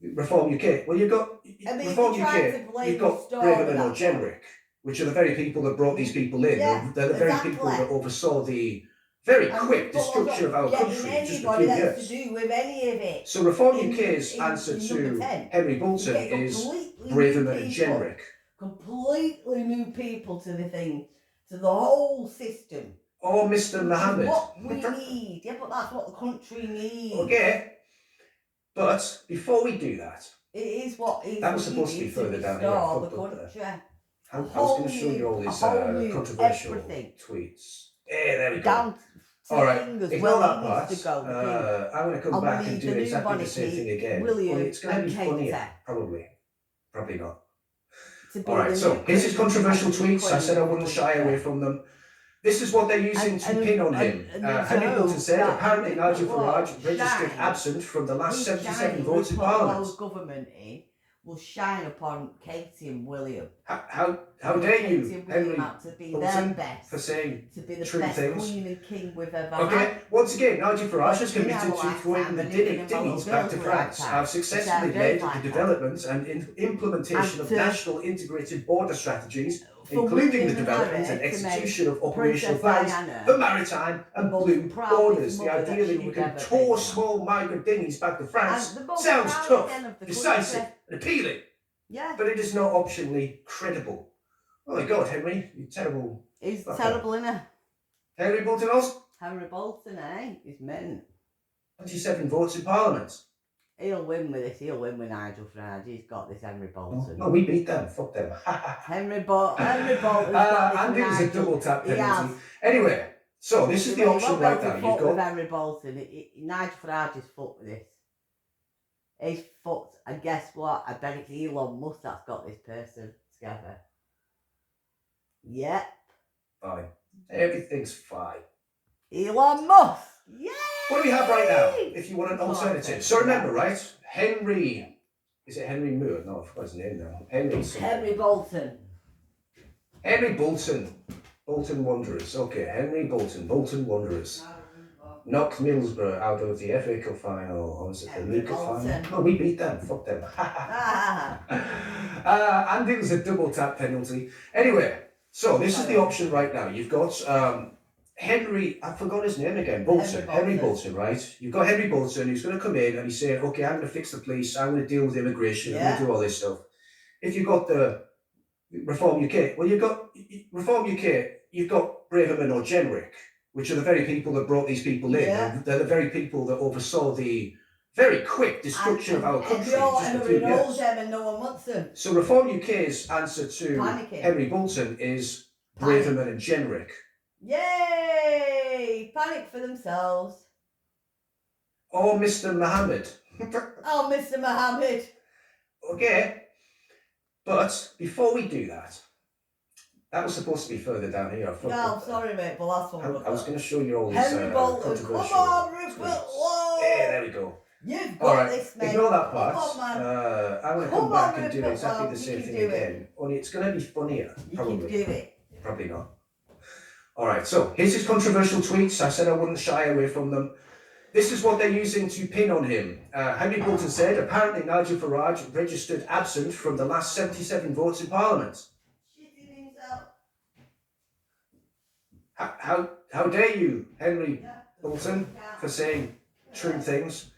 A: Reform UK, well, you've got Reform UK, you've got Braverman or Jenrick, which are the very people that brought these people in.
B: Yeah,
A: They're the very
B: exactly.
A: people that oversaw the very quick destruction of our country in just a few years.
B: To do with any of it.
A: So Reform
B: In-
A: UK's
B: in
A: answer to
B: number 10,
A: Henry
B: You
A: Bolton
B: get
A: is
B: completely new
A: Braverman and
B: people,
A: Jenrick.
B: completely new people to the thing, to the whole system.
A: Or Mr. Mohammed.
B: What we need, yeah, but that's what the country needs.
A: Okay. But before we do that,
B: It is what is
A: That was supposed to be
B: needed
A: further down here.
B: restore
A: Fucked
B: the
A: up there.
B: country.
A: I was going to show you all
B: A
A: these
B: whole new
A: controversial
B: everything.
A: tweets. Yeah, there we go.
B: Down to
A: All right,
B: King as
A: ignore
B: well,
A: that
B: he
A: part.
B: needs to go. the king.
A: I'm going to come
B: And we
A: back and
B: need
A: do
B: the new
A: exactly the same
B: monarchy,
A: thing again.
B: William
A: Only it's going to
B: and
A: be funnier.
B: Katie.
A: Probably not.
B: To be
A: All right,
B: the
A: so
B: new
A: here's his
B: queen
A: controversial
B: and
A: tweets. I
B: queen
A: said I
B: of the
A: wouldn't shy
B: country.
A: away from them. This is what they're using to pin on him. Henry Bolton said, apparently Nigel Farage registered absent from the last 77 votes in Parliament.
B: Government will shine upon Katie and William.
A: How dare
B: Katie
A: you,
B: and William
A: Henry
B: out to be
A: Bolton,
B: their best,
A: for saying
B: to be the
A: true
B: best
A: things.
B: queen and king we've ever
A: Okay,
B: had.
A: once again, Nigel Farage has
B: In
A: committed
B: our
A: to throwing
B: lifetime,
A: the
B: and even in our
A: dinghies back to
B: girls'
A: France.
B: lifetime,
A: Have successfully
B: which I
A: led
B: don't
A: the
B: like
A: development and implementation of
B: And to-
A: national integrated border strategies,
B: For
A: including the
B: William and
A: development and
B: Harry to make
A: execution of operational
B: Princess
A: plans
B: Diana
A: for maritime and
B: the most
A: blue
B: proudest
A: borders. The
B: mother
A: idea
B: that
A: that
B: she
A: you
B: would
A: can
B: ever
A: tow
B: be.
A: small migrant dinghies back to France
B: And the most
A: sounds
B: proud
A: tough,
B: again of the
A: decisive,
B: country.
A: and appealing,
B: Yeah,
A: but it is not optionally credible. Oh my God, Henry, you terrible.
B: he's
A: Okay.
B: terrible, innit?
A: Henry Bolton also
B: Henry Bolton, He's meant.
A: 27 votes in Parliament.
B: He'll win with this. He'll win with Nigel Farage. He's got this Henry Bolton.
A: No, we beat them. Fuck them.
B: Henry Bolton's got this
A: and it was a
B: Nigel.
A: double tap
B: He
A: penalty.
B: has.
A: Anyway, so this is the option right now. You've
B: with
A: got
B: Henry Bolton. Nigel Farage is fucked with this. He's fucked. And guess what? I bet it's Elon Musk that's got this person together. Yep.
A: fine. Everything's fine.
B: Elon Musk. Yay!
A: What do we have right now? If you want an
B: That's
A: alternative.
B: right.
A: So remember, right? Henry. Is it Henry Moore? No, I forgot his name now. Henry something.
B: Henry Bolton.
A: Henry Bolton. Bolton Wanderers. Okay, Henry Bolton. Bolton Wanderers. Knocked Middlesbrough out of the FA Cup final, or was it the
B: Henry
A: League Cup final?
B: Bolton.
A: No, we beat them. Fuck them.
B: Ah.
A: And it was a double tap penalty. Anyway, so this is the option right now. You've got Henry, I forgot his name again, Bolton. Henry Bolton, right? You've got Henry Bolton who's going to come in and he's saying, okay, I'm going to fix the police, I'm going to deal with immigration, I'm going to do all this stuff. If you've got the Reform UK, well, you've got Reform UK, you've got Braverman or Jenrick, which are the very people that brought these people in.
B: Yeah.
A: They're the very people that oversaw the very quick destruction of our country in just a few
B: Everyone
A: years.
B: them and no one wants them.
A: So Reform UK's answer to
B: Panicking.
A: Henry Bolton is
B: Panic.
A: Braverman and Jenrick.
B: Yay! Panic for themselves.
A: Or Mr. Mohammed.
B: Oh, Mr. Mohammed.
A: Okay. But before we do that, that was supposed to be further down here. I fucked
B: No,
A: up there.
B: sorry, mate, but that's what
A: I was going to show you all these
B: Henry Bolton, come
A: controversial
B: on, Rupert.
A: tweets.
B: Whoa!
A: Yeah, there we go.
B: You've got
A: All right,
B: this, mate.
A: ignore that part.
B: Come on, man.
A: I'm going to
B: Come
A: come back
B: on,
A: and do
B: Rupert,
A: exactly
B: well,
A: the
B: you
A: same
B: can
A: thing
B: do it.
A: again. Only it's going to be funnier,
B: You
A: probably.
B: can do it.
A: Probably not. All right, so here's his controversial tweets. I said I wouldn't shy away from them. This is what they're using to pin on him. Henry Bolton said, apparently Nigel Farage registered absent from the last 77 votes in Parliament.
B: Shitting himself.
A: How dare you, Henry Bolton for saying true things.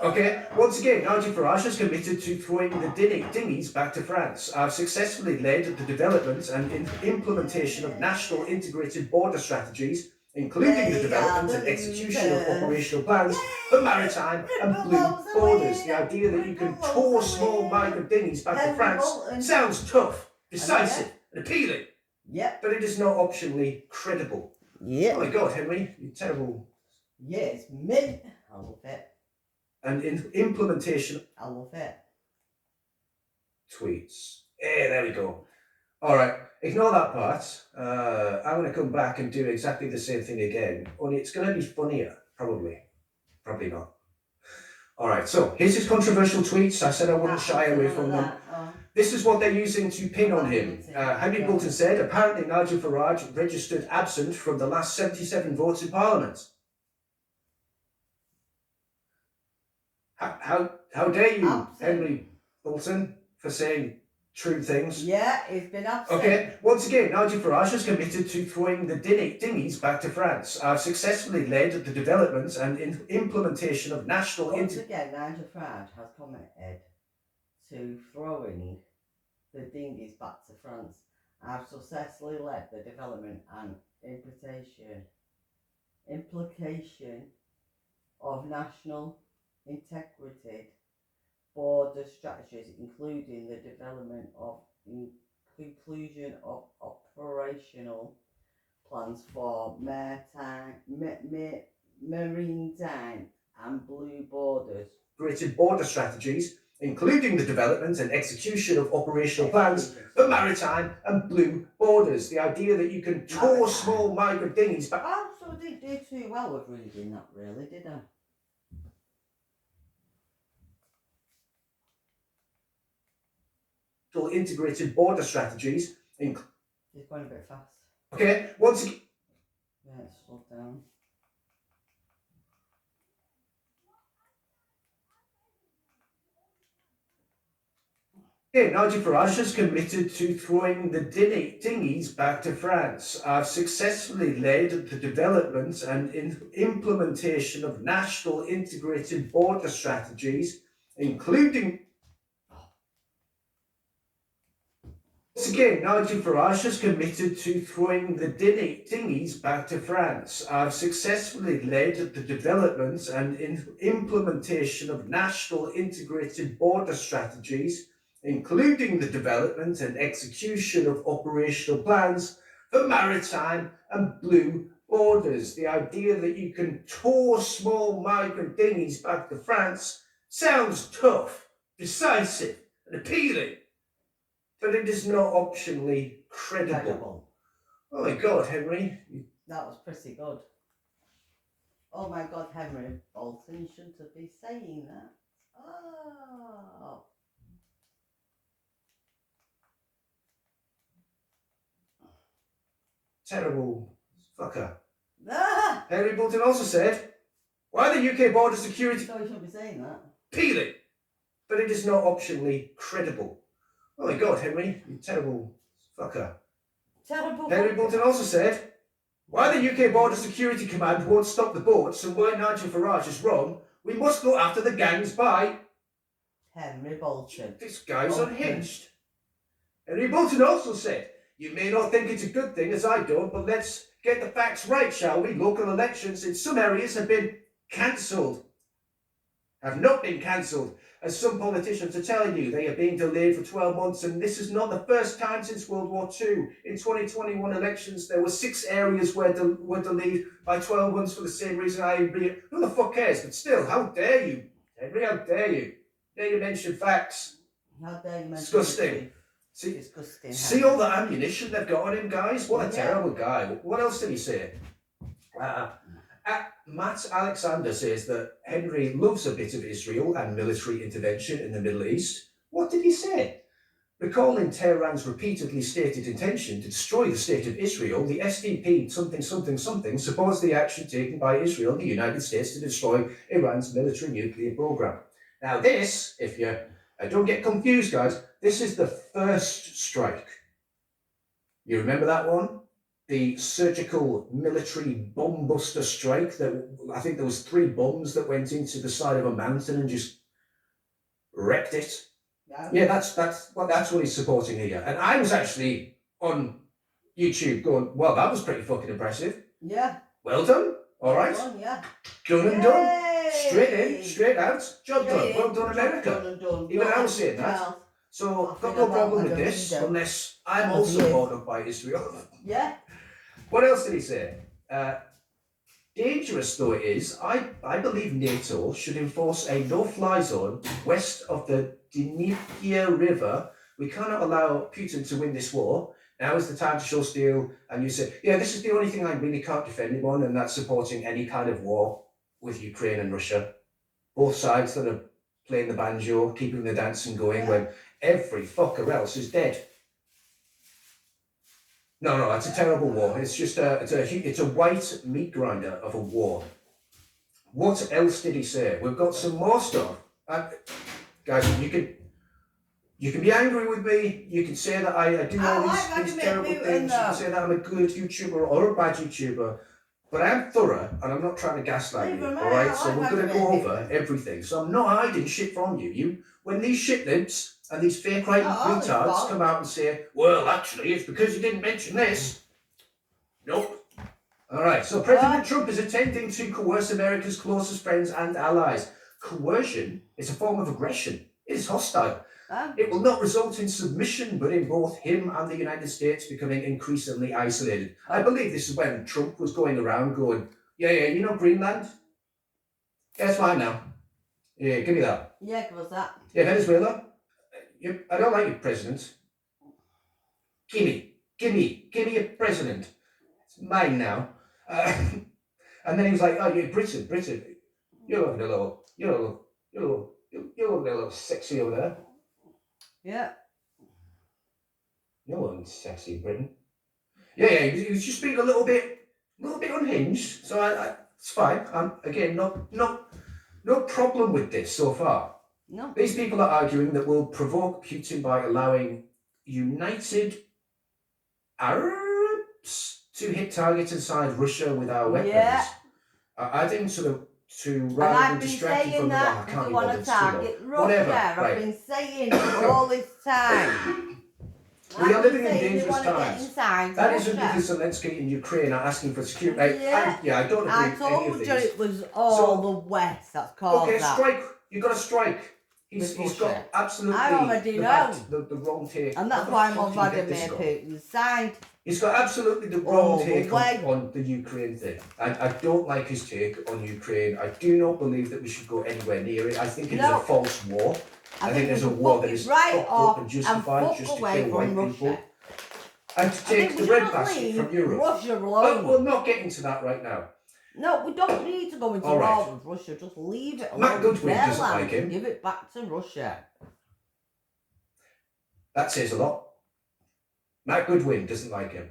A: Okay, once again, Nigel Farage has committed to throwing the dinghies back to France. I've successfully led the development and implementation of national integrated border strategies, including the development and execution of operational plans for maritime and blue borders. The idea that you can tow small migrant dinghies back to France sounds tough, decisive, and appealing.
B: Yep.
A: But it is not optionally credible.
B: Yep.
A: Oh my God, Henry, you terrible.
B: Yeah, it's mint. I love it.
A: And in implementation.
B: I love it.
A: Tweets. Yeah, there we go. All right, ignore that part. I'm going to come back and do exactly the same thing again. Only it's going to be funnier, probably. Probably not. All right, so here's his controversial tweets. I said I wouldn't shy away from them. This is what they're using to pin on him. Henry Bolton said, apparently Nigel Farage registered absent from the last 77 votes in Parliament. How dare you, absent. Henry Bolton, for saying true things?
B: Yeah, he's been absent.
A: Okay, once again, Nigel Farage has committed to throwing the dinghies back to France. I've successfully led the development and implementation of national...
B: Once again, Nigel Farage has committed to throwing the dinghies back to France. I've successfully led the development and implication of national integrated border strategies, including the development of conclusion of operational plans for maritime and blue borders.
A: Integrated border strategies, including the development and execution of operational plans for maritime and blue borders. The idea that you can tow small migrant dinghies back.
B: I also didn't do too well with reading that, really, did I?
A: Integrated border strategies.
B: It's going a bit fast.
A: Okay, once again.
B: Yeah, it's slowed down.
A: Nigel Farage has committed to throwing the dinghies back to France. I've successfully led the development and implementation of national integrated border strategies, including... Once again, Nigel Farage has committed to throwing the dinghies back to France. I've successfully led the development and implementation of national integrated border strategies, including the development and execution of operational plans for maritime and blue borders. The idea that you can tow small migrant dinghies back to France sounds tough, decisive, and appealing. But it is not optionally credible. Oh my God, Henry.
B: That was pretty good. Oh my God, Henry Bolton, you shouldn't have been saying that. Oh.
A: Terrible fucker.
B: Ah!
A: Henry Bolton also said, why the UK border security...
B: So you shouldn't be saying that.
A: Appealing. But it is not optionally credible. Oh my God, Henry, you terrible fucker.
B: Terrible.
A: Henry Bolton also said, why the UK Border Security Command won't stop the boats and why Nigel Farage is wrong, we must go after the gangs by...
B: Henry Bolton.
A: This guy's unhinged. Henry Bolton also said, you may not think it's a good thing, as I don't, but let's get the facts right, shall we? Local elections in some areas have been cancelled. Have not been cancelled. As some politicians are telling you, they are being delayed for 12 months, and this is not the first time since World War II. In 2021 elections, there were 6 areas were delayed by 12 months for the same reason. Who the fuck cares? But still, how dare you, Henry? How dare you? Dare you mention facts?
B: How dare you mention
A: disgusting. See all the ammunition they've got on him, guys? What a terrible guy. What else did he say? Matt Alexander says that Henry loves a bit of Israel and military intervention in the Middle East. What did he say? Recalling Tehran's repeatedly stated intention to destroy the state of Israel, the SDP supports the action taken by Israel and the United States to destroy Iran's military nuclear program. Now this, if you don't get confused, guys, this is the first strike. You remember that one? the surgical military bomb buster strike that I think there was 3 bombs that went into the side of a mountain and just wrecked it. Yeah, that's what he's supporting here. And I was actually on YouTube going, well, that was pretty fucking impressive.
B: Yeah.
A: Well done. All right.
B: Done, yeah.
A: Done and done.
B: Yay!
A: Straight in, straight out. Job done.
B: Straight
A: Well
B: in,
A: done,
B: job
A: America.
B: done and done.
A: Even
B: Not
A: I was saying that.
B: anything else.
A: So
B: I
A: I've got
B: think
A: no
B: I'm
A: problem
B: on
A: with
B: the
A: this,
B: window.
A: unless I'm
B: Of
A: also
B: you.
A: bored up by Israel.
B: Yeah.
A: What else did he say? Dangerous though it is, I believe NATO should enforce a no-fly zone west of the Dnieper River. We cannot allow Putin to win this war. Now is the time to show steel. And you say, yeah, this is the only thing I really can't defend him on, and that's supporting any kind of war with Ukraine and Russia. Both sides that are playing the banjo, keeping the dancing going when every fucker else is dead. No, it's a terrible war. It's just it's a white meat grinder of a war. What else did he say? We've got some more stuff. Guys, you can be angry with me. You can say that I do all these terrible things. You can say that I'm a good YouTuber or a bad YouTuber. But I'm thorough, and I'm not trying to gaslight you, all right? So we're going to go over everything. So I'm not hiding shit from you. When these shitlibs and these fake right retards come out and say, well, actually, it's because you didn't mention this. Nope. All right, so President Trump is attempting to coerce America's closest friends and allies. Coercion is a form of aggression. It is hostile. It will not result in submission, but in both him and the United States becoming increasingly isolated. I believe this is when Trump was going around going, yeah, you know Greenland? Yeah, it's mine now. Yeah, give me that.
B: Yeah, give us that.
A: Yeah, Venezuela? I don't like your president. Give me a president. It's mine now. And then he was like, oh, yeah, Britain. You're looking a little sexy over there.
B: Yeah.
A: You're looking sexy, Britain. Yeah, he was just being a little bit unhinged. So it's fine. Again, no problem with this so far.
B: No.
A: These people are arguing that we'll provoke Putin by allowing United Arabs to hit targets inside Russia with our weapons.
B: Yeah.
A: Adding to
B: And
A: rather
B: I've
A: than
B: been
A: distracting
B: saying
A: from
B: that
A: the
B: we want to target Russia.
A: Whatever,
B: I've
A: right.
B: been saying it all this time.
A: We are
B: I've
A: living
B: been
A: in
B: saying they
A: dangerous
B: want to get
A: times.
B: inside
A: That isn't
B: Russia.
A: because Zelensky and Ukraine are asking for security.
B: Yeah.
A: I don't agree
B: I
A: with any of
B: told
A: these.
B: you it was all
A: So-
B: the West that's caused
A: Okay,
B: that.
A: strike. You've got to strike. He's
B: With
A: got
B: Russia.
A: absolutely
B: I already
A: the wrong take.
B: And that's
A: What the
B: why
A: fuck did you get this
B: Vladimir
A: from?
B: Putin signed.
A: He's got absolutely the
B: All
A: wrong
B: the
A: take
B: way.
A: on the Ukraine thing. I don't like his take on Ukraine. I do not believe that we should go anywhere near it. I think it is
B: No.
A: a false war. I think there's a
B: we
A: war
B: fuck
A: that
B: it
A: is
B: right
A: fucked
B: off
A: up and justified
B: fuck
A: just to
B: away
A: kill
B: from
A: white
B: Russia.
A: people. And to
B: I
A: take
B: think
A: the
B: we
A: bread
B: should
A: basket
B: leave
A: from Europe.
B: Russia
A: But
B: alone.
A: we'll not get into that right now.
B: No, we don't need to go into
A: All right.
B: war with Russia. Just leave it alone.
A: Matt Goodwin
B: Their
A: doesn't
B: land.
A: like him.
B: Give it back to Russia.
A: That says a lot. Matt Goodwin doesn't like him.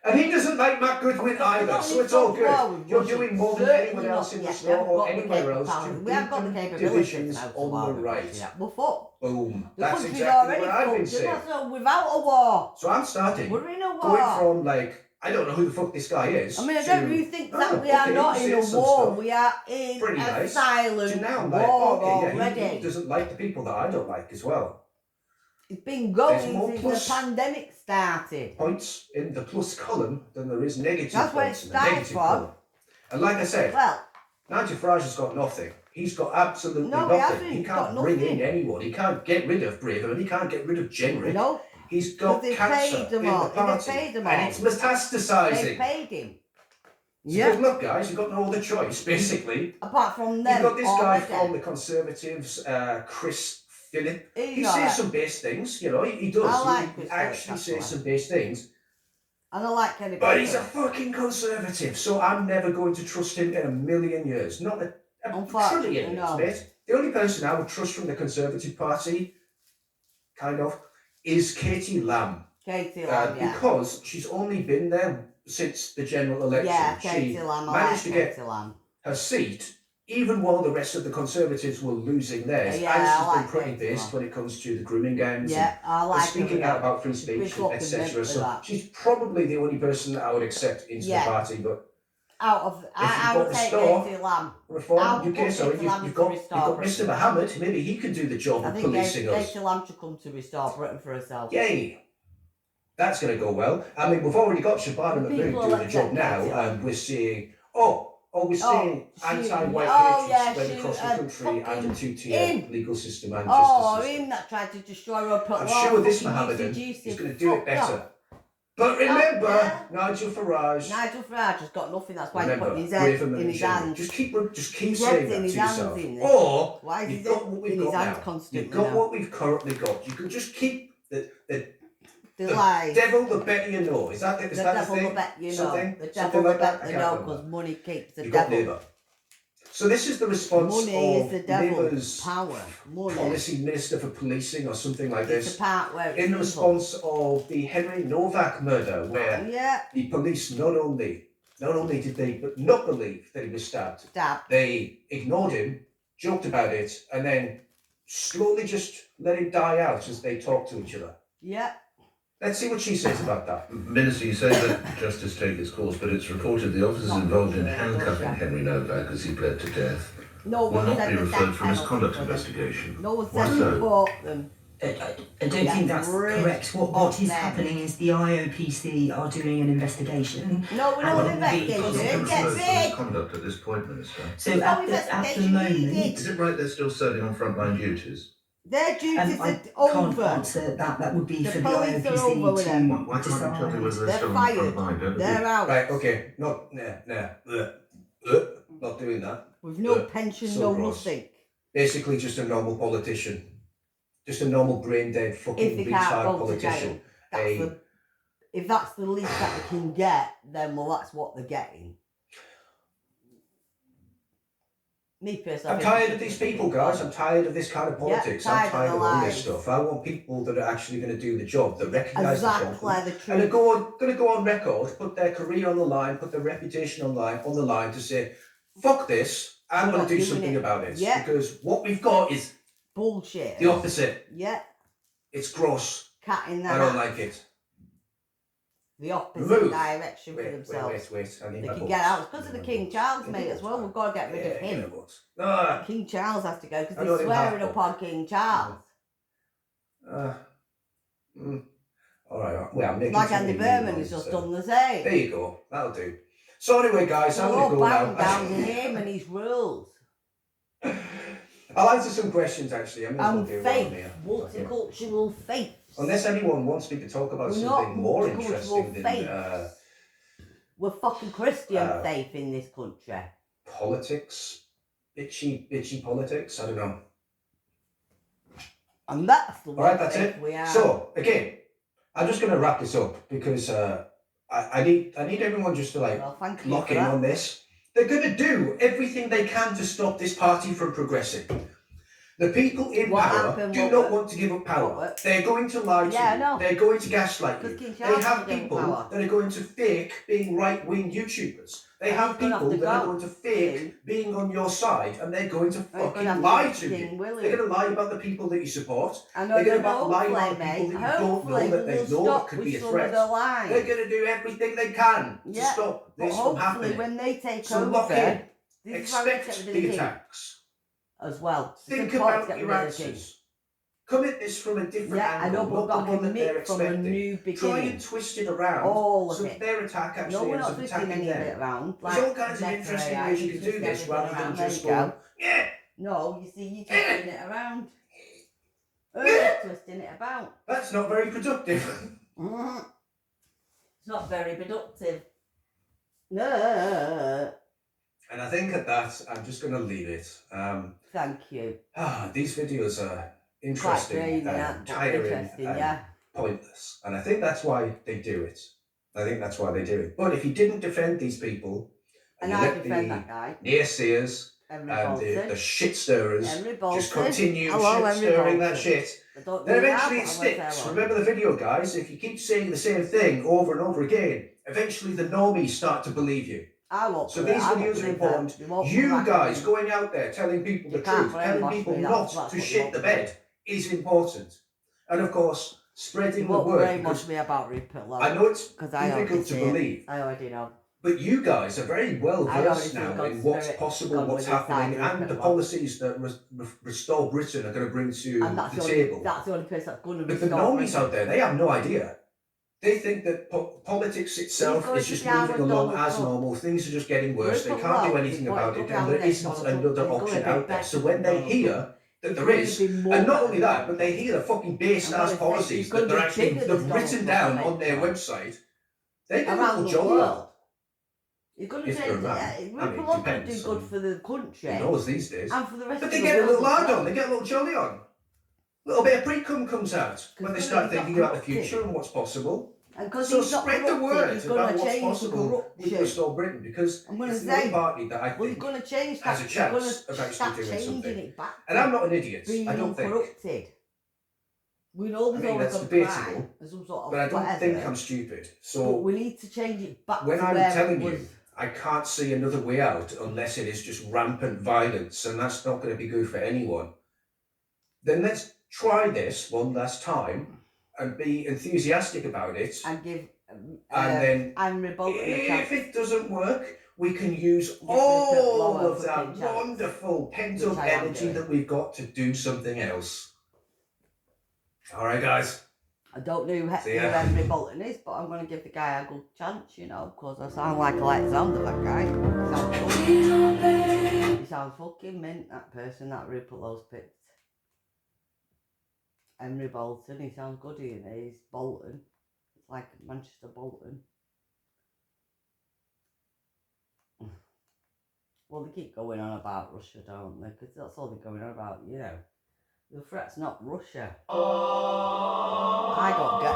A: And he doesn't like Matt Goodwin either, so it's all good. You're doing more than anyone else in the store or anywhere else to
B: We haven't got the
A: deepen
B: capability
A: divisions
B: to
A: on the right.
B: Yeah, we're fucked.
A: Boom.
B: The
A: That's
B: country's
A: exactly
B: already
A: what I've been
B: fucked.
A: saying.
B: So without a war.
A: So I'm starting.
B: We're in a war.
A: Going from like, I don't know who the fuck this guy is.
B: I mean, I
A: to,
B: don't really think that
A: oh,
B: we are
A: okay,
B: not
A: he's
B: in a
A: saying some
B: war.
A: stuff.
B: We are in
A: Pretty
B: a
A: nice.
B: silent
A: To now,
B: war
A: like, okay, yeah,
B: already.
A: he doesn't like the people that I don't like as well.
B: It's been
A: There's
B: going
A: more
B: since
A: plus-
B: the pandemic started.
A: Points in the plus column than there is negative
B: That's where it
A: points in the
B: started
A: negative
B: from.
A: column. And like I said,
B: Well,
A: Nigel Farage has got nothing. He's got absolutely
B: No, he
A: nothing.
B: hasn't.
A: He
B: He's
A: can't
B: got
A: bring in
B: nothing.
A: anyone. He can't get rid of Braverman. He can't get rid of Jenrick.
B: no,
A: He's got
B: They've
A: cancer
B: paid them
A: in
B: all.
A: the party.
B: They've paid them
A: and
B: all.
A: it's
B: they
A: metastasising.
B: paid him.
A: So
B: Yeah.
A: good luck, guys. You've got no other choice, basically.
B: Apart from
A: You've
B: them,
A: got this guy
B: already.
A: from the Conservatives, Chris Phillip.
B: He's
A: He
B: alright.
A: says some base things, you know, he does.
B: I like
A: he
B: Chris
A: actually
B: Phillips,
A: says
B: that's
A: some base things.
B: And I like Kenny
A: But he's a
B: Baker.
A: fucking Conservative, so I'm never going to trust him in a million years. Not a
B: Unfortunately,
A: trillion years,
B: no.
A: mate. The only person I would trust from the Conservative Party, kind of, is Katie Lamb.
B: Katie Lamb, yeah.
A: Because she's only been there since the general election.
B: Yeah,
A: She
B: Katie Lamb. I
A: managed
B: like
A: to get
B: Katie Lamb.
A: her seat even while the rest of the Conservatives were losing theirs,
B: Yeah,
A: Alice
B: I
A: has
B: like
A: been pretty
B: Rachel.
A: based when it comes to the grooming gangs
B: Yeah, I
A: and
B: like her
A: speaking out about free
B: She's been
A: speech,
B: fucking
A: etc.
B: meant for
A: So
B: that.
A: she's probably the only person that I would accept into
B: Yeah.
A: the party. But
B: Out of,
A: you've
B: I
A: got
B: would
A: the
B: take
A: store,
B: Katie Lamb.
A: Reform
B: I'll
A: UK,
B: put
A: sorry,
B: Katie Lamb
A: you've
B: to
A: got
B: restore
A: Mr.
B: Britain.
A: Mohammed. Maybe he could do the job
B: I
A: of
B: think
A: policing us.
B: Katie Lamb should come to restore Britain for herself.
A: Yay! That's going to go well. I mean, we've already got Shabana
B: The
A: Mahmood
B: people
A: doing the
B: elect
A: job
B: Katie
A: now,
B: Lamb.
A: and we're seeing we're seeing
B: she-
A: anti-white
B: oh,
A: hatred
B: yeah,
A: spread
B: she,
A: across the country and a
B: fucking
A: two-tier
B: him.
A: legal system and
B: Oh,
A: justice system.
B: him that tried to destroy her. Put
A: I'm
B: law
A: sure this
B: fucking
A: Mohammedan
B: UCG
A: is going to do it
B: fucked
A: better.
B: up.
A: But remember,
B: yeah.
A: Nigel Farage.
B: Nigel Farage has got nothing. That's why he's
A: Remember,
B: putting his head
A: Braverman
B: in
A: and
B: his
A: Jeremy.
B: hands.
A: Just keep
B: His
A: saying
B: head's
A: that
B: in
A: to
B: his hands
A: yourself.
B: in this.
A: Or
B: Why is
A: you've
B: his
A: got
B: head
A: what we've
B: in his
A: got
B: hands
A: now.
B: constantly
A: You've got
B: now?
A: what we've currently got. You can just keep the
B: lies.
A: devil the better you know. Is that the
B: devil
A: thing?
B: the better you know.
A: Something?
B: The
A: Something
B: devil the
A: like that?
B: better
A: I
B: you
A: can't
B: know,
A: remember.
B: because money keeps the
A: You've got
B: devil.
A: Labour. So this is the response
B: Money
A: of
B: is the devil.
A: Labour's
B: Power. Money.
A: policy minister for policing or something like
B: It's
A: this.
B: the part where it's
A: In
B: evil.
A: response of the Henry Novak murder, where
B: Yeah,
A: the police not only did they but not believe that he was stabbed,
B: stab.
A: they ignored him, joked about it, and then slowly just let him die out as they talked to each other.
B: Yeah.
A: Let's see what she says about that.
F: Minister, you say that justice take its course, but it's reported the officers involved in handcuffing Henry Novak as he bled to death
B: No
F: will
B: one
F: not
B: said
F: be
B: the
F: referred
B: death
F: for misconduct
B: penalty.
F: investigation.
B: No one
F: Why
B: said
F: so?
B: report them.
G: I don't think that's
B: rid
G: correct. What
B: of
G: is
B: them.
G: happening is the IOPC are doing an investigation.
B: No, we're
G: And
B: not
G: will be
B: investigating.
G: consequences.
B: Get
F: referred for
B: big.
F: misconduct at this point, Minister.
G: So
B: No
G: at the
B: investigation
G: moment,
B: needed.
F: Is it right they're still serving on frontline duties?
B: Their duties
G: I
B: are
G: can't
B: over.
G: answer that. That would be
B: The
G: for the
B: police are over with them.
G: IOPC
F: Why
G: to
F: can't you tell me whether
G: decide.
F: they're
B: They're
F: still on
B: fired.
F: the frontline? Don't
B: They're
F: they?
B: out.
A: Right, okay, not doing that.
B: With no pension,
A: so
B: no
A: gross.
B: nothing.
A: Basically just a normal politician. Just a normal brain dead
B: If
A: fucking
B: they can't
A: retard
B: go to
A: politician.
B: jail. That's
A: A-
B: the, if that's the least that they can get, then well that's what they're getting. Me personally.
A: I'm tired of these people, guys. I'm tired of this kind of
B: Yeah,
A: politics.
B: tired
A: I'm
B: of
A: tired
B: the
A: of all this
B: lies.
A: stuff. I want people that are actually going to do the job, that recognise the
B: Exactly
A: problem,
B: the
A: and
B: truth.
A: are going to go on record, put their career on the line, put their reputation on the line to say, fuck this, I'm
B: I'm
A: going
B: not
A: to do
B: doing
A: something
B: it.
A: about it.
B: Yeah.
A: Because what we've got is
B: Bullshit.
A: the opposite.
B: Yeah,
A: It's gross.
B: cat in
A: I
B: that.
A: don't like it.
B: The opposite
A: Move.
B: direction for
A: Wait.
B: themselves.
A: I need
B: They
A: my
B: can
A: books.
B: get out. It's because of the
A: I need
B: King
A: my books.
B: Charles,
A: I
B: mate,
A: need
B: as
A: my
B: well.
A: books.
B: We've got to get rid of
A: Yeah,
B: him.
A: my books. Ah,
B: King Charles has to go because
A: I
B: they're
A: don't even
B: swearing
A: have
B: upon King Charles.
A: all right. Well, I'm making
B: Like
A: too
B: Andy
A: many
B: Berman
A: memes,
B: has just
A: so-
B: done the same.
A: There you go. That'll do. So anyway, guys, I'm
B: We're
A: going
B: all
A: to go
B: bowing down to
A: now.
B: him and his rules.
A: I'll answer some questions actually. I'm
B: And
A: going to do
B: faith,
A: one here.
B: multicultural faith.
A: Unless anyone wants me to talk about
B: We're
A: something
B: not
A: more
B: multicultural
A: interesting than
B: faiths. We're fucking Christian
A: uh,
B: faith in this country.
A: politics, bitchy politics. I don't know.
B: And that's the
A: All right,
B: one
A: that's
B: faith
A: it.
B: we are.
A: So again, I'm just going to wrap this up because I need everyone just to
B: Well, thank you
A: lock
B: for
A: in
B: that.
A: on this. They're going to do everything they can to stop this party from progressing. The people in
B: What
A: power
B: happened?
A: do
B: What
A: not
B: worked?
A: want to give up power.
B: What worked?
A: They're going to lie to
B: Yeah, I
A: you.
B: know.
A: They're going to gaslight you.
B: Because King
A: They
B: Charles
A: have
B: will give
A: people
B: power.
A: that are going to fake being right-wing YouTubers. They
B: And
A: have
B: he's gonna have
A: people
B: to
A: that are
B: go
A: going to fake
B: to-
A: being on your side, and they're going to
B: They're gonna
A: fucking
B: have to
A: lie
B: go
A: to
B: King
A: you.
B: William.
A: They're going to lie about the people that you support.
B: I know
A: They're
B: they're
A: going to lie about
B: hopefully,
A: the
B: mate.
A: people that you don't know
B: Hopefully
A: that they
B: we'll
A: know that
B: stop
A: could
B: with
A: be a
B: some of
A: threat.
B: the lies.
A: They're going to do everything they can to
B: Yeah,
A: stop
B: But
A: this from
B: hopefully
A: happening.
B: when they take
A: So
B: over,
A: lock in.
B: this is why we
A: Expect
B: get rid of
A: the
B: king
A: attacks.
B: as well. It's
A: Think
B: important to
A: about
B: get
A: your
B: rid of the king.
A: answers. Come at this from a different
B: Yeah, I
A: angle,
B: know, but
A: not
B: we've got
A: the
B: to
A: one that they're
B: commit from a
A: expecting.
B: new
A: Try
B: beginning.
A: and twist it around
B: All of
A: so
B: it.
A: that their attack
B: No,
A: actually
B: we're
A: ends
B: not
A: up
B: twisting
A: attacking
B: any of it
A: them.
B: around.
A: There's all kinds of interesting ways you can do this rather than just go, yeah,
B: No, you see, you're twisting it around. You're twisting it about.
A: that's not very productive.
B: It's not very productive. No.
A: And I think at that, I'm just going to leave it.
B: Thank you.
A: These videos are
B: Quite
A: interesting
B: draining,
A: and
B: but
A: tiring
B: interesting,
A: and
B: yeah.
A: pointless. And I think that's why they do it. I think that's why they do it. But if you didn't defend these people,
B: And
A: you
B: I
A: let
B: defend
A: the
B: that guy.
A: naysayers
B: Henry
A: and
B: Bolton.
A: the shit stirrers
B: Henry Bolton.
A: just continue
B: Hello,
A: shit
B: Henry
A: stirring that
B: Bolton.
A: shit,
B: I don't
A: then
B: do that,
A: eventually
B: but
A: it
B: I won't
A: sticks.
B: say one.
A: Remember the video, guys? If you keep saying the same thing over and over again, eventually the normies start to believe you.
B: I won't.
A: So
B: put it-
A: these
B: I won't
A: videos are
B: believe
A: important.
B: that. We won't
A: You
B: put that
A: guys
B: in.
A: going out there telling people the
B: You can't
A: truth, telling
B: brainwash
A: people
B: me,
A: not
B: that's
A: to
B: what you
A: shit
B: won't
A: the
B: do.
A: bed is important. And of course,
B: You
A: spreading the
B: won't
A: word,
B: brainwash
A: because
B: me about Rupert Lowe.
A: I know it's
B: Because I already
A: difficult to
B: see it.
A: believe,
B: I already know.
A: but you guys are very well
B: I already
A: versed
B: see
A: now
B: God's
A: in what's
B: spirit
A: possible,
B: gone
A: what's
B: with inside
A: happening, and
B: Rupert
A: the
B: Lowe.
A: policies that Restore Britain are going to bring to
B: And that's
A: the
B: the only,
A: table.
B: that's the only person that's going to
A: But the
B: restore
A: normies
B: Britain.
A: out there, they have no idea. They think that politics itself
B: going
A: is
B: to
A: just
B: be our
A: moving along
B: Donald
A: as
B: Trump.
A: normal. Things are just getting worse. They
B: Rupert
A: can't do
B: Lowe
A: anything
B: is going
A: about
B: to
A: it,
B: be
A: and
B: our
A: there
B: next
A: isn't
B: Donald Trump,
A: another
B: and he's
A: option
B: going to be
A: out there.
B: better
A: So
B: than
A: when they
B: Donald
A: hear
B: Trump.
A: that
B: He's
A: there
B: going
A: is,
B: to be more
A: and not
B: better
A: only
B: than
A: that,
B: Donald
A: but they
B: Trump.
A: hear the fucking based
B: I'm
A: ass
B: gonna say
A: policies
B: he's
A: that
B: gonna
A: they're
B: be
A: actually
B: bigger than
A: they've
B: Donald
A: written
B: Trump,
A: down
B: I
A: on their
B: think.
A: website. They get a
B: Around
A: little
B: the
A: jolly on.
B: world. He's going to
A: If they're
B: change
A: around.
B: it.
A: I mean,
B: Rupert Lowe going to
A: depends
B: do good
A: on
B: for the country.
A: Who knows these days?
B: And for the rest
A: But
B: of
A: they
B: the
A: get a
B: world
A: little
B: as
A: lard
B: well.
A: on. They get a little jolly on. A little bit of pre-cum comes out when they
B: Because
A: start
B: he's not
A: thinking about the
B: corrupted.
A: future and what's possible.
B: And because
A: So
B: he's not
A: spread the
B: corrupted,
A: word
B: he's going
A: about
B: to
A: what's
B: change the
A: possible with
B: corruption.
A: Restore Britain, because
B: I'm going to
A: it's the only
B: say,
A: party that I
B: well, he's
A: think
B: going to change that.
A: has a
B: He's going
A: chance
B: to
A: of actually
B: start
A: doing
B: changing
A: something.
B: it back.
A: And I'm not an idiot.
B: Being
A: I don't think.
B: uncorrupted. We know there's
A: I mean,
B: always
A: that's
B: a
A: debatable,
B: crime or some sort of
A: But I don't
B: whatever.
A: think I'm stupid.
B: But
A: So
B: we need to change it back
A: when
B: to
A: I'm
B: where
A: telling
B: it was.
A: you, I can't see another way out unless it is just rampant violence, and that's not going to be good for anyone. Then let's try this one last time and be enthusiastic about it.
B: And give
A: And then
B: Henry Bolton a
A: if
B: chance.
A: it doesn't work, we can use
B: Rupert
A: all
B: Lowe
A: of
B: a
A: that
B: fucking chance,
A: wonderful pent
B: which
A: up
B: I am
A: energy
B: doing.
A: that we've got to do something else. All right, guys.
B: I don't know who
A: See ya.
B: Henry Bolton is, but I'm going to give the guy a good chance, you know, because I sound like I like the sound of that guy. He sounds fucking mint, that person, that Rupert Lowe's picked. Henry Bolton, he sounds good, he's Bolton. It's like Manchester Bolton. Well, they keep going on about Russia, don't they? Because that's all they're going on about, you know. The threat's not Russia. I don't get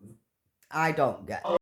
B: it. I don't get it.